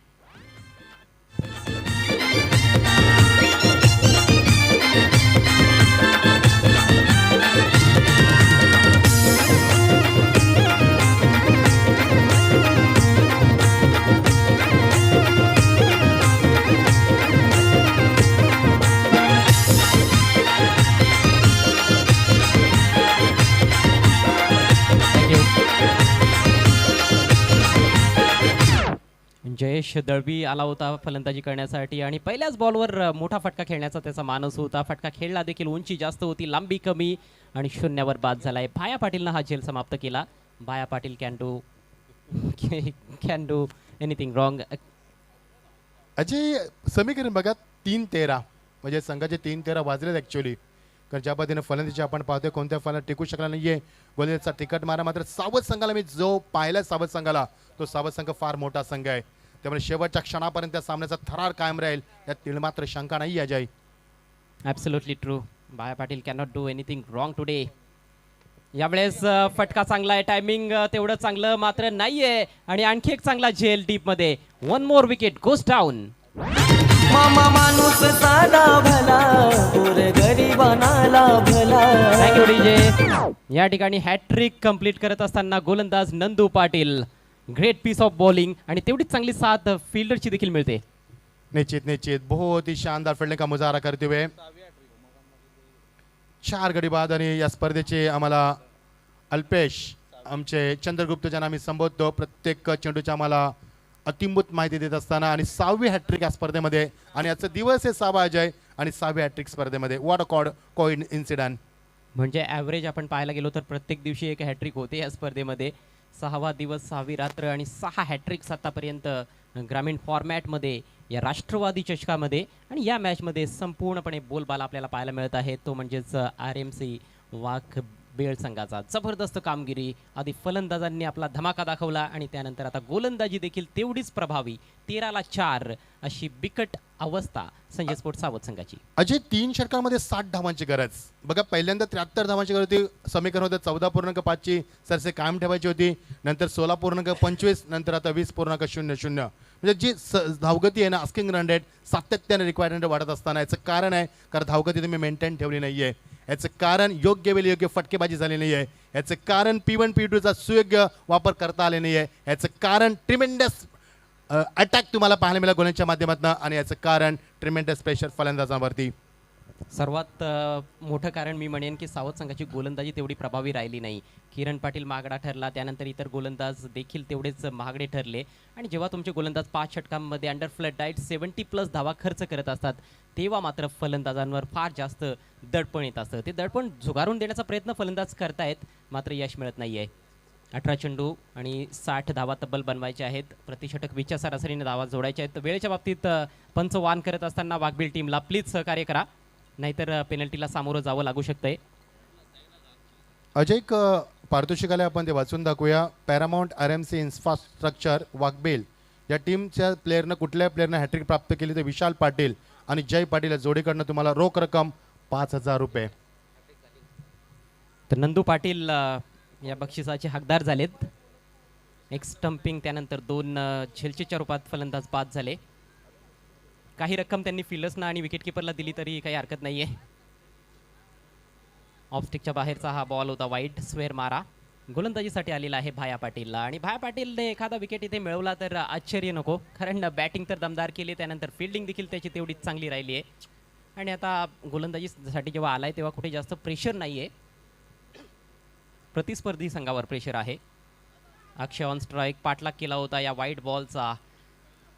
Jayesh Dalvi आला होता फलंदाजी करण्यासाठी आणि पहिल्याच बॉलवर मोठा फटका खेळण्याचा त्याचा मानस होता. फटका खेळला देखील, उंची जास्त होती, लांबी कमी आणि शून्यावर बाद झालाय. भाया पाटीलनं हा झेल समाप्त केला. Bhaya Patil can do anything wrong. Ajay समीकरण बघा 3-13 म्हणजे संघाचे 3-13 वाजलेत ॲक्च्युली. कारण ज्या पद्धतीने फलंदाजी आपण पाहतोय कोणत्या फलंदाज टिकू शकला नाहीये. गोलंदाजीचा तिकट मारा. मात्र सावध संघाला मी जो पाहिला सावध संघाला तो सावध संघ फार मोठा संघ आहे. त्यामुळे शेवटच्या क्षणापर्यंत त्या सामन्याचा थरार कायम राहील यात तिळमात्र शंका नाही Ajay. Absolutely true. Bhaya Patil cannot do anything wrong today. यावेळेस फटका चांगला आहे, टायमिंग तेवढं चांगलं मात्र नाहीये आणि आणखी एक चांगला झेल डीप मध्ये. One more wicket goes down. मामा माणूस साधा भला. गोर गरिबानाला भला. Thank you DJ. या ठिकाणी हॅट्रिक कंप्लीट करत असताना गोलंदाज Nandu Patil. Great piece of bowling आणि तेवढीच चांगली साथ फिल्डरची देखील मिळते. निश्चित बहुत ही शानदार फील्डिंग का मुजाहरा करते हुए 4 गडी बाद. आणि या स्पर्धेचे आम्हाला अल्पेश आमचे चंद्रगुप्त ज्यांना आम्ही संबोधतो प्रत्येक चेंडूच्या आम्हाला अतिंबूत माहिती देत असताना. आणि 6वी हॅट्रिक या स्पर्धेमध्ये आणि याचा दिवस आहे 6 अजय आणि 6वी हॅट्रिक स्पर्धेमध्ये. What a coincidence. म्हणजे ॲव्हरेज आपण पाहायला गेलो तर प्रत्येक दिवशी एक हॅट्रिक होते या स्पर्धेमध्ये. 6वा दिवस 6वी रात्र आणि 6 हॅट्रिक्स आतापर्यंत ग्रामीण फॉर्मॅटमध्ये या राष्ट्रवादी चषकामध्ये. आणि या मॅचमध्ये संपूर्णपणे बोलबाल आपल्याला पाहायला मिळत आहे तो म्हणजेच आरएमसी वाघबीळ संघाचा. जबरदस्त कामगिरी. आधी फलंदाजांनी आपला धमाका दाखवला आणि त्यानंतर आता गोलंदाजी देखील तेवढीच प्रभावी. 13-4 अशी बिकट अवस्था संजय स्पोर्ट्स सावध संघाची. अजय 3 षटकांमध्ये 60 धावांची गरज. बघा पहिल्यांदा 73 धावांची गरज होती. समीकरण होतं 14.5ची सरसे कायम ठेवायची होती. नंतर 16.25. नंतर आता 20.00. म्हणजे जी धावगती आहे ना आस्किंग रन रेट सातत्याने रिक्वायर्ड रन वाढत असताना याचं कारण आहे कारण धावगती तुम्ही मेंटेन ठेवली नाही आहे. याचं कारण योग्य वेळी योग्य फटकेबाजी झाली नाही आहे. याचं कारण P1 P2चा सुयोग्य वापर करता आले नाही आहे. याचं कारण ट्रिमेंडस अटॅक तुम्हाला पाहायला मिळाला गोलंदाजीच्या माध्यमातून आणि याचं कारण ट्रिमेंडस प्रेशर फलंदाजांवरती. सर्वात मोठं कारण मी म्हणेन की सावध संघाची गोलंदाजी तेवढी प्रभावी राहिली नाही. किरण पाटील महागडा ठरला, त्यानंतर इतर गोलंदाज देखील तेवढेच महागडे ठरले. आणि जेव्हा तुमचे गोलंदाज 5 षटकांमध्ये अंडर फ्लड डाईट 70+ धावा खर्च करत असतात, तेव्हा मात्र फलंदाजांवर फार जास्त दडपण येत असतं. ते दडपण झुगारून देण्याचा प्रयत्न फलंदाज करतायत, मात्र यश मिळत नाही आहे. 18 चेंडू आणि 60 धावा तब्बल बनवायचे आहेत. प्रतिषटक 20च्या सरासरीने धावा जोडायच्या आहेत. वेळेच्या बाबतीत पंच वान करत असताना वाघबील टीमला प्लीज सहकार्य करा, नाहीतर पेनल्टीला सामोरं जावं लागू शकतंय. अजय, एक पारितोषिकालय आपण ते वाचून दाखवूया. पॅरामाऊंट RMC इन्फ्रास्ट्रक्चर वाघबेल या टीमच्या प्लेयरनं कुठल्याही प्लेयरनं हॅट्रिक प्राप्त केली तर विशाल पाटील आणि जय पाटील या जोडीकडनं तुम्हाला रोख रक्कम 5,000 रुपये. तर नंदू पाटील या बक्षिसाचे हकदार झालेत. एक स्टंपिंग, त्यानंतर 2 झेलचीच्या रूपात फलंदाज बाद झाले. काही रक्कम त्यांनी फिल्डर्सना आणि विकेटकीपरला दिली तरी काही हरकत नाही आहे. ऑफस्टिकच्या बाहेरचा हा बॉल होता, वाईट स्क्वेअर मारा. गोलंदाजीसाठी आलेला आहे भाया पाटीलला, आणि भाया पाटीलने एखादा विकेट इथे मिळवला तर आश्चर्य नको, कारण बॅटिंग तर दमदार केली, त्यानंतर फिल्डिंग देखील त्याची तेवढीच चांगली राहिली आहे. आणि आता गोलंदाजीसाठी जेव्हा आलाय तेव्हा कुठे जास्त प्रेशर नाही आहे, प्रतिस्पर्धी संघावर प्रेशर आहे. अक्षय ऑन स्ट्राईक, पाठलाग केला होता या वाईट बॉलचा,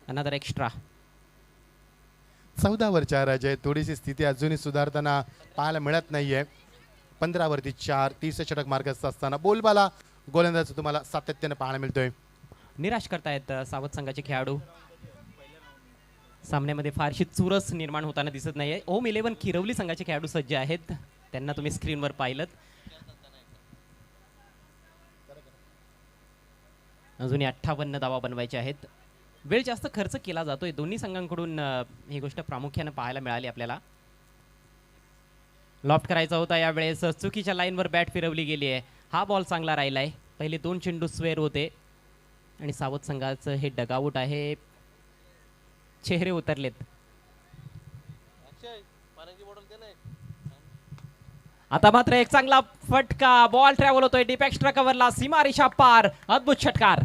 अनदर एक्स्ट्रा. 14 वरच्या अजय, थोडीशी स्थिती अजूनही सुधारताना पाहायला मिळत नाहीये. 15 वरती 4, 30 षटक मार्गाचा असताना बोलबाला गोलंदाज तुम्हाला सातत्याने पाहायला मिळतोय. निराश करतायत सावध संघाचे खेळाडू. सामन्यामध्ये फारशी चुरस निर्माण होताना दिसत नाहीये. ओम 11 किरवली संघाचे खेळाडू सज्ज आहेत, त्यांना तुम्ही स्क्रीनवर पाहिलं. अजूनही 58 धावा बनवायचे आहेत. वेळ जास्त खर्च केला जातोय दोन्ही संघांकडून, ही गोष्ट प्रामुख्याने पाहायला मिळाली आपल्याला. लॉफ्ट करायचा होता, यावेळेस चुकीच्या लाईनवर बॅट फिरवली गेली आहे. हा बॉल चांगला राहिलाय. पहिले 2 चेंडू स्क्वेअर होते आणि सावध संघाचं हे डगआउट आहे. चेहरे उतरलेत. आता मात्र एक चांगला फटका, बॉल ट्रॅव्हल होतोय डीप एक्स्ट्रा कव्हरला, सीमारेषा पार, अद्भुत षटकार.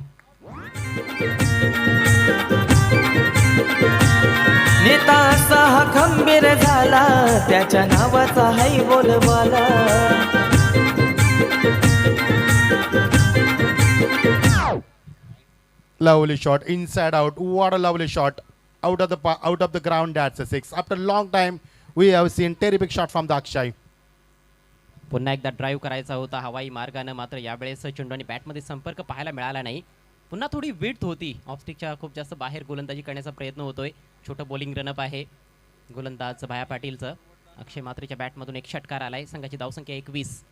नेता असा हा खंबीर झाला, त्याच्या नावाचा हाय बोलबाला. Lovely shot, inside out. What a lovely shot. Out of the ground, that's a 6. After a long time, we have seen terrific shot from the Akshay. पुन्हा एकदा ड्राईव्ह करायचा होता हवाई मार्गानं, मात्र यावेळेस चेंडू आणि बॅटमध्ये संपर्क पाहायला मिळाला नाही. पुन्हा थोडी विड्थ होती. ऑफस्टिकच्या खूप जास्त बाहेर गोलंदाजी करण्याचा प्रयत्न होतोय. छोटं बॉलिंग रनअप आहे गोलंदाज भाया पाटीलचं. अक्षय मात्रेच्या बॅटमधून एक षटकार आलाय. संघाची धावसंख्या 21.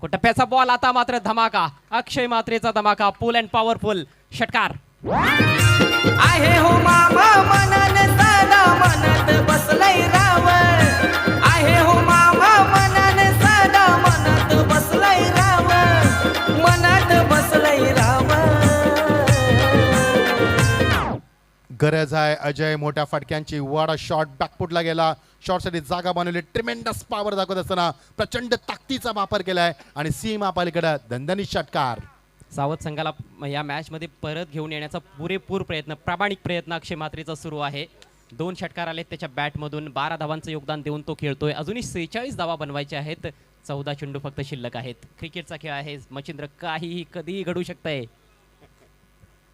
टप्प्याचा बॉल, आता मात्र धमाका, अक्षय मात्रेचा धमाका, फुल अँड पॉवरफुल षटकार. आहे हो मामा मनात साधा, मनात बसलय राव. आहे हो मामा मनात साधा, मनात बसलय राव. मनात बसलय राव. गरज आहे अजय मोठ्या फटक्यांची. वाडा शॉट बॅकफुटला गेला, शॉटसाठी जागा बनवली. ट्रिमेंडस पॉवर दाखवत असताना प्रचंड ताकदीचा वापर केलाय आणि सीमा पलीकडे दणदणीत षटकार. सावध संघाला या मॅचमध्ये परत घेऊन येण्याचा पुरेपूर प्रयत्न, प्रामाणिक प्रयत्न अक्षय मात्रेचा सुरू आहे. 2 षटकार आलेत त्याच्या बॅटमधून. 12 धावांचं योगदान देऊन तो खेळतोय. अजूनही 46 धावा बनवायच्या आहेत. 14 चेंडू फक्त शिल्लक आहेत. क्रिकेटचा खेळ आहे मच्छिंद्र, काहीही कधीही घडू शकतंय.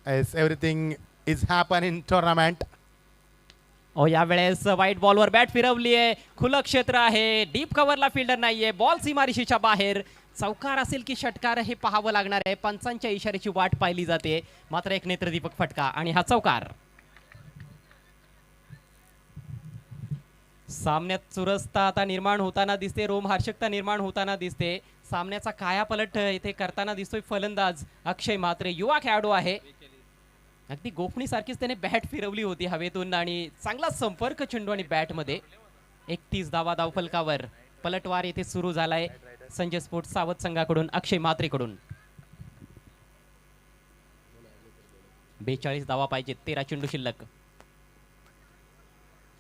Everything is happen in tournament. यावेळेस व्हाईट बॉलवर बॅट फिरवली आहे. खुलं क्षेत्र आहे, डीप कव्हरला फिल्डर नाहीये, बॉल सीमारेषेच्या बाहेर. चौकार असेल की षटकार हे पाहावं लागणार आहे. पंचांच्या इशाऱ्याची वाट पाहिली जाते, मात्र एक नेत्रदीपक फटका आणि हा चौकार. सामन्यात चुरसता आता निर्माण होताना दिसते, रोमहर्षकता निर्माण होताना दिसते. सामन्याचा कायापलट इथे करताना दिसतोय फलंदाज अक्षय मात्रे. युवा खेळाडू आहे, अगदी गोफणीसारखीच त्याने बॅट फिरवली होती हवेतून आणि चांगला संपर्क चेंडू आणि बॅटमध्ये. 31 धावा धावफलकावर. पलटवार येथे सुरू झालाय संजय स्पोर्ट्स सावध संघाकडून अक्षय मात्रेकडून. 42 धावा पाहिजेत, 13 चेंडू शिल्लक.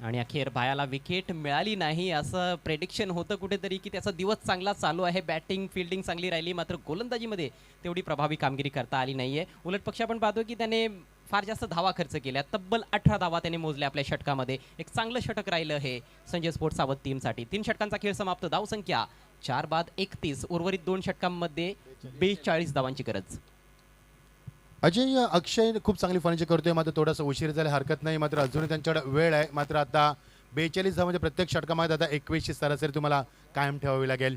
आणि अखेर भायाला विकेट मिळाली नाही असं प्रेडिक्शन होतं कुठेतरी की त्याचा दिवस चांगला चालू आहे. बॅटिंग फिल्डिंग चांगली राहिली, मात्र गोलंदाजीमध्ये तेवढी प्रभावी कामगिरी करता आली नाहीये. उलट पक्ष आपण पाहतो की त्याने फार जास्त धावा खर्च केल्या, तब्बल 18 धावा त्याने मोजल्या आपल्या षटकामध्ये. एक चांगलं षटक राहिलं हे संजय स्पोर्ट्स सावध टीमसाठी. 3 षटकांचा खेळ समाप्त. धावसंख्या 4 बाद 31. उर्वरित 2 षटकांमध्ये 42 धावांची गरज. अजय अक्षय खूप चांगली फर्निचर करतोय, मात्र थोडासा उशीर झाला हरकत नाही, मात्र अजूनही त्यांच्याकडे वेळ आहे. मात्र आता 42 धावांच्या प्रत्येक षटकामध्ये आता 21ची सरासरी तुम्हाला कायम ठेवावी लागेल.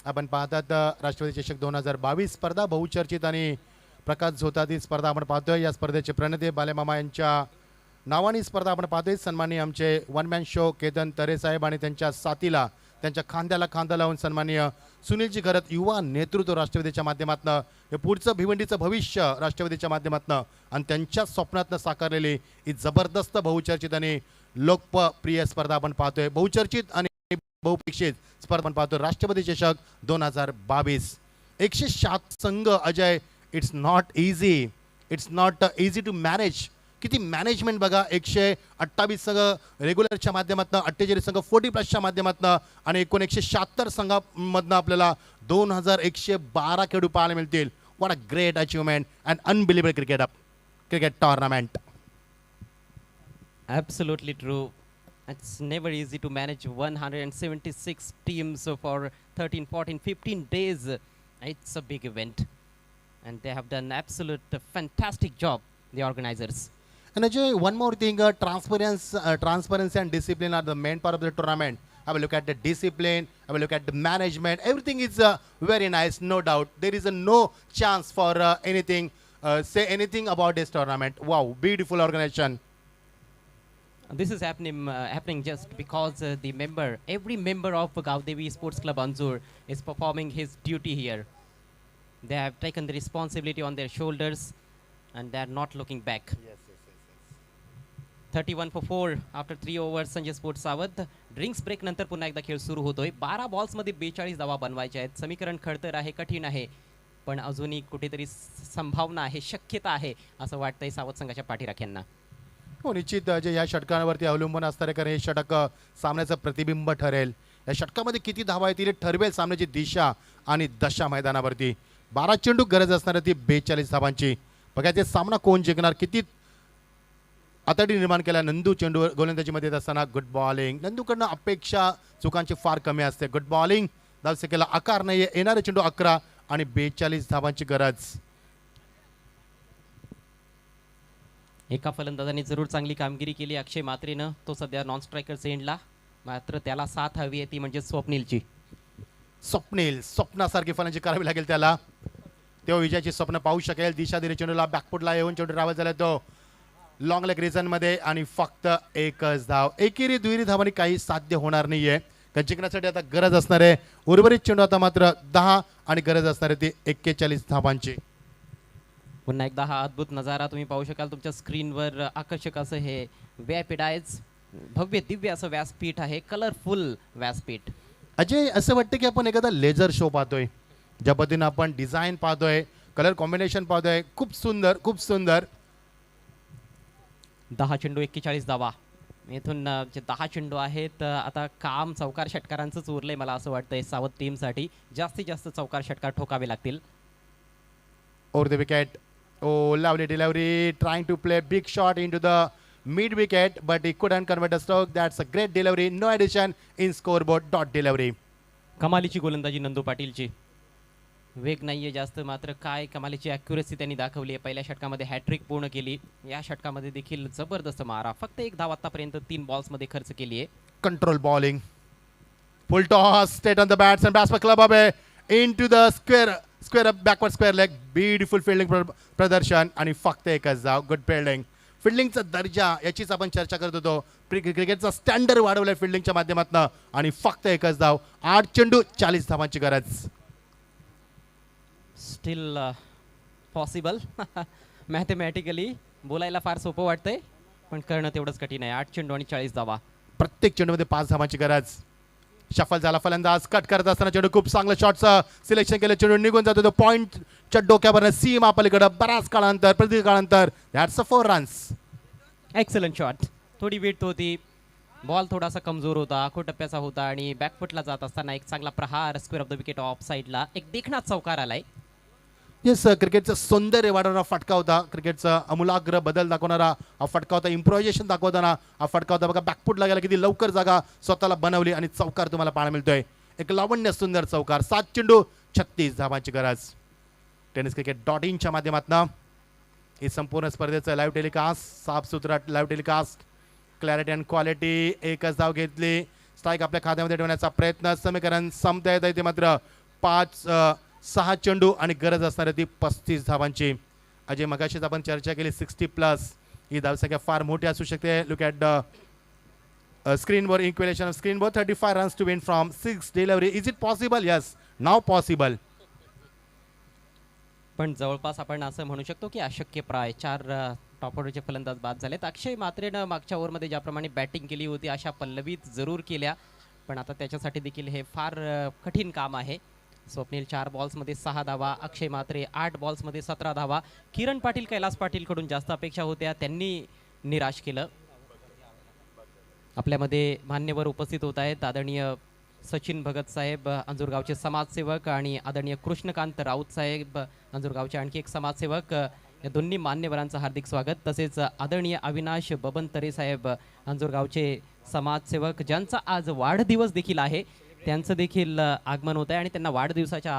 आपण पाहतात राष्ट्रवादी चषक 2022 स्पर्धा बहुचर्चित आणि प्रकाश झोतात ही स्पर्धा आपण पाहतोय. या स्पर्धेचे प्रणेते बालेमामा यांच्या नावाने स्पर्धा आपण पाहतोय. सन्माननीय आमचे वन मॅन शो केतन तरे साहेब आणि त्यांच्या साथीला त्यांच्या खांद्याला खांदा लावून सन्माननीय सुनीलजी घरत युवा नेतृत्व राष्ट्रवादीच्या माध्यमातून हे पुढचं भिवंडीचं भविष्य राष्ट्रवादीच्या माध्यमातून आणि त्यांच्या स्वप्नातनं साकारलेली ही जबरदस्त बहुचर्चित आणि लोकप्रिय स्पर्धा आपण पाहतोय. बहुचर्चित आणि बहुपेक्षित स्पर्धा आपण पाहतोय राष्ट्रवादी चषक 2022. 107 संघ Ajay. It's not easy. It's not easy to manage. किती मॅनेजमेंट बघा. 128 संघ रेग्युलरच्या माध्यमातून, 48 संघ 40+ माध्यमातून आणि एकूण 176 संघामधनं आपल्याला 2112 खेळाडू पाहायला मिळतील. What a great achievement and unbelievable cricket tournament. Absolutely true. It's never easy to manage 176 teams for 13, 14, 15 days. It's a big event. And they have done absolute fantastic job, the organizers. And Ajay, one more thing, transparency and discipline are the main part of the tournament. Have a look at the discipline, have a look at the management. Everything is very nice, no doubt. There is no chance for say anything about this tournament. Wow, beautiful organization. This is happening just because every member of Gaudevi Sports Club Anzur is performing his duty here. They have taken the responsibility on their shoulders and they are not looking back. 31 for 4 after 3 overs. Sanjay sports सावध. Drinks break नंतर पुन्हा एकदा खेळ सुरू होतोय. 12 बॉल्समध्ये 42 धावा बनवायच्या आहेत. समीकरण खडतर आहे, कठीण आहे, पण अजूनही कुठेतरी संभावना आहे, शक्यता आहे असं वाटतंय सावध संघाच्या पाठीराख्यांना. हो, निश्चित अजय या षटकांवरती अवलंबून असणार आहे, कारण हे षटक सामन्याचं प्रतिबिंब ठरेल. या षटकामध्ये किती धावा येतील हे ठरवेल सामन्याची दिशा आणि दशा मैदानावरती. 12 चेंडू गरज असणार ती 42 धावांची. बघा ते सामना कोण जिंकणार. किती आतडी निर्माण केला नंदू चेंडू गोलंदाजीमध्ये येत असताना. Good bowling. नंदूकडनं अपेक्षा चुकांची फार कमी असते. Good bowling. धावसंख्येला आकार नाही. येणारे चेंडू 11 आणि 42 धावांची गरज. एका फलंदाजाने जरूर चांगली कामगिरी केली अक्षय मात्रेनं. तो सध्या नॉन स्ट्रायकर एंडला, मात्र त्याला साथ हवी आहे ती म्हणजे स्वप्नीलची. स्वप्नासारखी फलंदाजी करावी लागेल त्याला, तेव्हा विजयाची स्वप्न पाहू शकेल. दिशा दिली चेंडूला, बॅकफुटला येऊन चेंडू रावत झाला तो लॉंग लेग रिझन मध्ये आणि फक्त एकच धाव. एकेरी दुहेरी धावांनी काही साध्य होणार नाहीये, कारण जिंकण्यासाठी आता गरज असणार आहे उर्वरित चेंडू आता मात्र 10 आणि गरज असणार आहे ती 41 धावांची. पुन्हा एकदा हा अद्भुत नजारा तुम्ही पाहू शकाल तुमच्या स्क्रीनवर. आकर्षक असं हे व्यासपीठ आहे, भव्य दिव्य असं व्यासपीठ आहे, कलरफुल व्यासपीठ. अजय असं वाटतं की आपण एखादा लेझर शो पाहतोय. ज्या पद्धतीनं आपण डिझाईन पाहतोय, कलर कॉम्बिनेशन पाहतोय, खूप सुंदर खूप सुंदर. 10 चेंडू 41 धावा. इथून जे 10 चेंडू आहेत आता काम चौकार षटकारांचंच उरलंय मला असं वाटतंय सावध टीमसाठी. जास्तीत जास्त चौकार षटकार ठोकावे लागतील. Over the wicket. Oh, lovely delivery. Trying to play big shot into the mid wicket, but he couldn't convert the stroke. That's a great delivery. No addition in scoreboard. Dot delivery. कमालीची गोलंदाजी नंदू पाटीलची. वेग नाहीये जास्त, मात्र काय कमालीची accuracy त्यांनी दाखवली आहे. पहिल्या षटकामध्ये हॅट्रिक पूर्ण केली. या षटकामध्ये देखील जबरदस्त मारा. फक्त एक धाव आतापर्यंत 3 बॉल्समध्ये खर्च केली आहे. Control bowling. Full toss. Straight on the bats and bats for club away. Into the square up backward square leg. Beautiful fielding प्रदर्शन आणि फक्त एकच धाव. Good fielding. फिल्डिंगचा दर्जा याचीच आपण चर्चा करत होतो. क्रिकेटचा स्टँडर्ड वाढवलाय फिल्डिंगच्या माध्यमातून आणि फक्त एकच धाव. 8 चेंडू 40 धावांची गरज. Steel possible. मॅथमॅटिकली बोलायला फार सोपं वाटतंय, पण करणं तेवढंच कठीण आहे. 8 चेंडू आणि 40 धावा. प्रत्येक चेंडूमध्ये 5 धावांची गरज. शफल झाला फलंदाज. कट करत असताना चेंडू खूप चांगलं शॉटचं सिलेक्शन केलं. चेंडू निघून जातो तो पॉईंटच्या डोक्यावर सीमा पलीकडे बराच काळानंतर प्रति काळानंतर. That's a 4 runs. Excellent shot. थोडी विड्थ होती, बॉल थोडासा कमजोर होता, आखो टप्प्याचा होता आणि बॅकफुटला जात असताना एक चांगला प्रहार square off the wicket off साईडला एक देखणा चौकार आलाय. येस क्रिकेटचं सौंदर्य वाढवणारा फटका होता, क्रिकेटचा अमूलाग्र बदल दाखवणारा हा फटका होता, इम्प्रोव्हायझेशन दाखवताना हा फटका होता. बघा बॅकफुटला गेला, किती लवकर जागा स्वतःला बनवली आणि चौकार तुम्हाला पाहायला मिळतोय. एक लावण्य सुंदर चौकार. 7 चेंडू 36 धावांची गरज. टेनिस क्रिकेट .inच्या माध्यमातून ही संपूर्ण स्पर्धेचं लाईव्ह टेलिकास्ट, साफसुथरा live telecast, clarity and quality. एकच धाव घेतली, स्ट्राईक आपल्या खात्यामध्ये ठेवण्याचा प्रयत्न. समीकरण संपता येत आहे ते मात्र 5-6 चेंडू आणि गरज असणार आहे ती 35 धावांची. अजय मगाशीच आपण चर्चा केली 60+. ही धावसंख्या फार मोठी असू शकते. लुक ॲट द स्क्रीनवर इक्वेलेशन ऑफ स्क्रीनवर 35 runs to win from 6 delivery. Is it possible? Yes, now possible. पण जवळपास आपण असं म्हणू शकतो की अशक्यप्राय 4 टॉप ऑर्डरचे फलंदाज बाद झालेत. अक्षय मात्रेनं मागच्या ओव्हरमध्ये ज्याप्रमाणे बॅटिंग केली होती अशा पल्लवीत जरूर केल्या, पण आता त्याच्यासाठी देखील हे फार कठीण काम आहे. स्वप्नील 4 बॉल्समध्ये 6 धावा, अक्षय मात्रे 8 बॉल्समध्ये 17 धावा. किरण पाटील, कैलास पाटीलकडून जास्त अपेक्षा होत्या, त्यांनी निराश केलं. आपल्यामध्ये मान्यवर उपस्थित होत आहेत आदरणीय सचिन भगत साहेब अंजूरगावचे समाजसेवक आणि आदरणीय कृष्णकांत राऊत साहेब अंजूरगावचे आणखी एक समाजसेवक. या दोन्ही मान्यवरांचं हार्दिक स्वागत. तसेच आदरणीय अविनाश बबन तरे साहेब अंजूरगावचे समाजसेवक, ज्यांचा आज वाढदिवस देखील आहे, त्यांचं देखील आगमन होत आहे आणि त्यांना वाढदिवसाच्या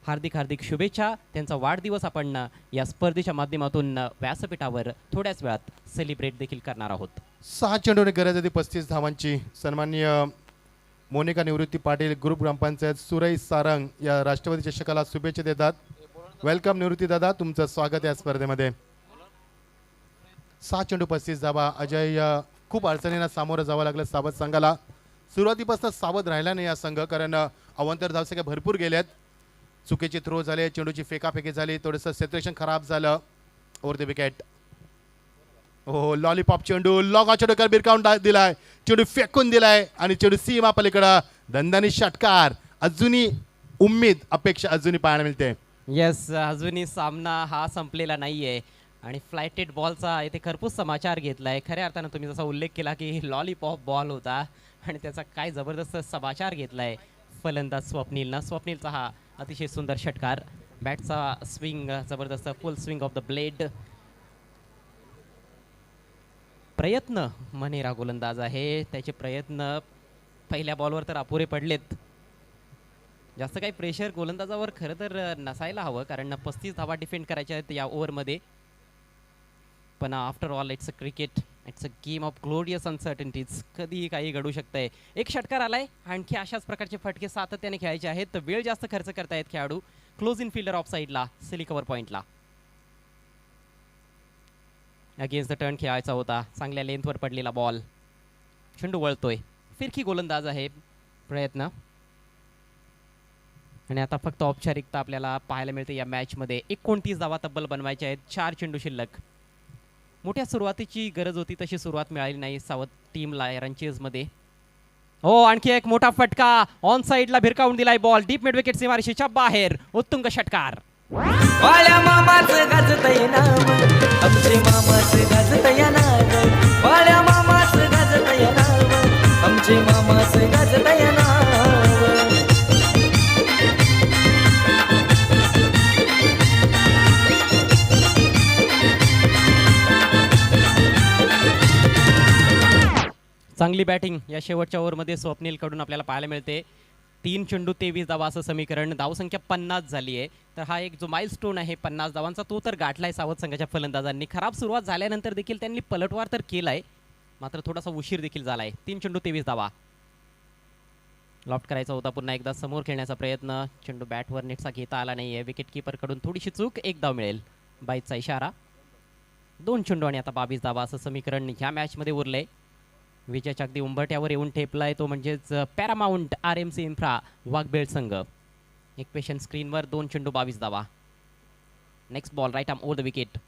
हार्दिक हार्दिक शुभेच्छा. त्यांचा वाढदिवस आपण या स्पर्धेच्या माध्यमातून व्यासपीठावर थोड्याच वेळात सेलिब्रेट देखील करणार आहोत. 6 चेंडूने गरज आहे ती 35 धावांची. सन्माननीय मोनिका निवृत्ती पाटील, ग्रुप ग्रामपंचायत सुरई सारंग या राष्ट्रवादी चषकाला शुभेच्छा देतात. वेलकम निवृत्ती दादा, तुमचं स्वागत या स्पर्धेमध्ये. 6 चेंडू 35 धावा. अजय खूप अडचणींना सामोरं जावं लागलं सावध संघाला. सुरुवातीपासून सावध राहिला नाही हा संघ, कारण अवांतर धावसंख्या भरपूर गेल्यात. चुकीचे थ्रो झाले, चेंडूची फेकाफेकी झाली, थोडंसं सेपरेशन खराब झालं. Over the wicket. हो, लॉलीपॉप चेंडू, लॉगा चेंडू बिरकावून दिलाय, चेंडू फेकून दिलाय आणि चेंडू सीमा पलीकडं दणदणीत षटकार. अजूनही उम्मीद, अपेक्षा अजूनही पाहायला मिळते. येस, अजूनही सामना हा संपलेला नाहीये आणि फ्लायटेड बॉलचा इथे खरपूस समाचार घेतलाय. खऱ्या अर्थानं तुम्ही जसा उल्लेख केला की लॉलीपॉप बॉल होता आणि त्याचा काय जबरदस्त समाचार घेतलाय फलंदाज स्वप्नीलनं. स्वप्नीलचा हा अतिशय सुंदर षटकार, बॅटचा स्विंग जबरदस्त, फुल स्विंग ऑफ द ब्लेड. प्रयत्न मनेरा गोलंदाज आहे, त्याचे प्रयत्न पहिल्या बॉलवर तर अपुरे पडलेत. जास्त काही प्रेशर गोलंदाजावर खरं तर नसायला हवं, कारण 35 धावा डिफेंड करायच्या आहेत या ओव्हरमध्ये. पण after all it's a cricket, it's a game of glorious uncertainties. कधीही काही घडू शकतंय. एक षटकार आलाय, आणखी अशाच प्रकारचे फटके सातत्याने खेळायचे आहेत. वेळ जास्त खर्च करतायत खेळाडू. क्लोज इन फिल्डर ऑफ साईडला, सिली कव्हर पॉईंटला. अगेन्स्ट द टर्न खेळायचा होता. चांगल्या लेंथवर पडलेला बॉल, चेंडू वळतोय. फिरकी गोलंदाज आहे, प्रयत्न. आणि आता फक्त औपचारिकता आपल्याला पाहायला मिळते या मॅचमध्ये. 29 धावा तब्बल बनवायचे आहेत, 4 चेंडू शिल्लक. मोठ्या सुरुवातीची गरज होती तशी सुरुवात मिळाली नाही सावध टीमला रनचेजमध्ये. हो, आणखी एक मोठा फटका ऑन साईडला भिरकावून दिलाय बॉल, डीप मिड विकेट सीमारेषेच्या बाहेर. उत्तुंग षटकार. बाळ्या मामाचं गाजतय नाव, आमचे मामाचं गाजतय नाव, बाळ्या मामाचं गाजतय नाव, आमचे मामाचं गाजतय नाव. चांगली बॅटिंग या शेवटच्या ओव्हरमध्ये स्वप्नीलकडून आपल्याला पाहायला मिळते. 3 चेंडू 23 धावा असं समीकरण. धावसंख्या 50 झाली आहे. तर हा एक जो माइलस्टोन आहे 50 धावांचा, तो तर गाठलाय सावध संघाच्या फलंदाजांनी. खराब सुरुवात झाल्यानंतर देखील त्यांनी पलटवार तर केलाय, मात्र थोडासा उशीर देखील झालाय. 3 चेंडू 23 धावा. लॉफ्ट करायचा होता पुन्हा एकदा, समोर खेळण्याचा प्रयत्न, चेंडू बॅटवर नेटचा घेता आला नाहीये. विकेट कीपरकडून थोडीशी चूक, 1 धाव मिळेल. बाईचा इशारा. 2 चेंडू आणि आता 22 धावा असं समीकरण ह्या मॅचमध्ये उरलंय. विजयाच्या अगदी उंबरट्यावर येऊन ठेपलाय तो म्हणजेच पॅरामाउंट RMC इन्फ्रा वाघबेळ संघ. एक पेशंट स्क्रीनवर. 2 चेंडू 22 धावा. Next ball right arm over the wicket.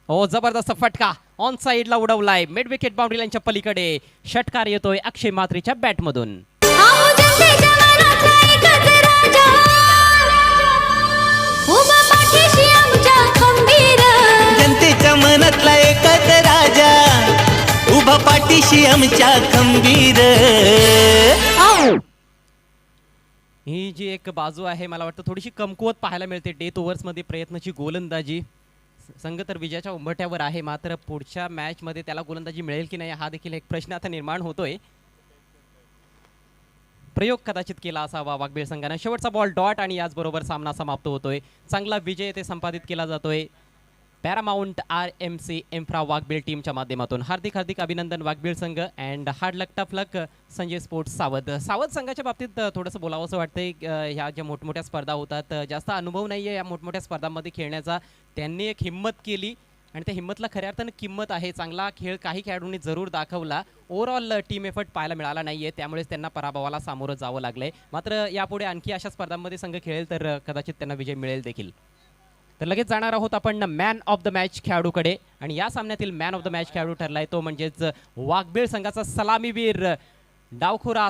हो, जबरदस्त फटका ऑन साईडला उडवलाय, मिड विकेट बाउंड्री लाईनच्या पलीकडे. षटकार येतोय अक्षय मात्रेच्या बॅटमधून. आहो जनतेच्या मनातला एकच राजा, उभा पाठीशी आमच्या खंबीर. जनतेच्या मनातला एकच राजा, उभा पाठीशी आमच्या खंबीर. ही जी एक बाजू आहे मला वाटतं थोडीशी कमकुवत पाहायला मिळते. डेथ ओव्हर्समध्ये प्रयत्नाची गोलंदाजी. संघ तर विजयाच्या उंबरठ्यावर आहे, मात्र पुढच्या मॅचमध्ये त्याला गोलंदाजी मिळेल की नाही हा देखील एक प्रश्न आता निर्माण होतोय. प्रयोग कदाचित केला असावा वाघबीळ संघाने. शेवटचा बॉल डॉट आणि याचबरोबर सामना समाप्त होतोय. चांगला विजय ते संपादित केला जातोय पॅरामाउंट RMC इन्फ्रा वाघबीळ टीमच्या माध्यमातून. हार्दिक हार्दिक अभिनंदन वाघबीळ संघ and hard luck tough luck Sanjay sports सावध. सावध संघाच्या बाबतीत थोडंसं बोलावं असं वाटतंय. ह्या ज्या मोठमोठ्या स्पर्धा होतात, जास्त अनुभव नाही आहे या मोठमोठ्या स्पर्धांमध्ये खेळण्याचा. त्यांनी एक हिंमत केली आणि त्या हिंमतला खऱ्या अर्थानं किंमत आहे. चांगला खेळ काही खेळाडूंनी जरूर दाखवला. ओव्हरऑल टीम एफर्ट पाहायला मिळाला नाहीये, त्यामुळेच त्यांना पराभवाला सामोरं जावं लागलंय. मात्र यापुढे आणखी अशा स्पर्धांमध्ये संघ खेळेल तर कदाचित त्यांना विजय मिळेल देखील. तर लगेच जाणार आहोत आपण मॅन ऑफ द मॅच खेळाडूकडे. आणि या सामन्यातील मॅन ऑफ द मॅच खेळाडू ठरलाय तो म्हणजेच वाघबीळ संघाचा सलामीवीर डावखुरा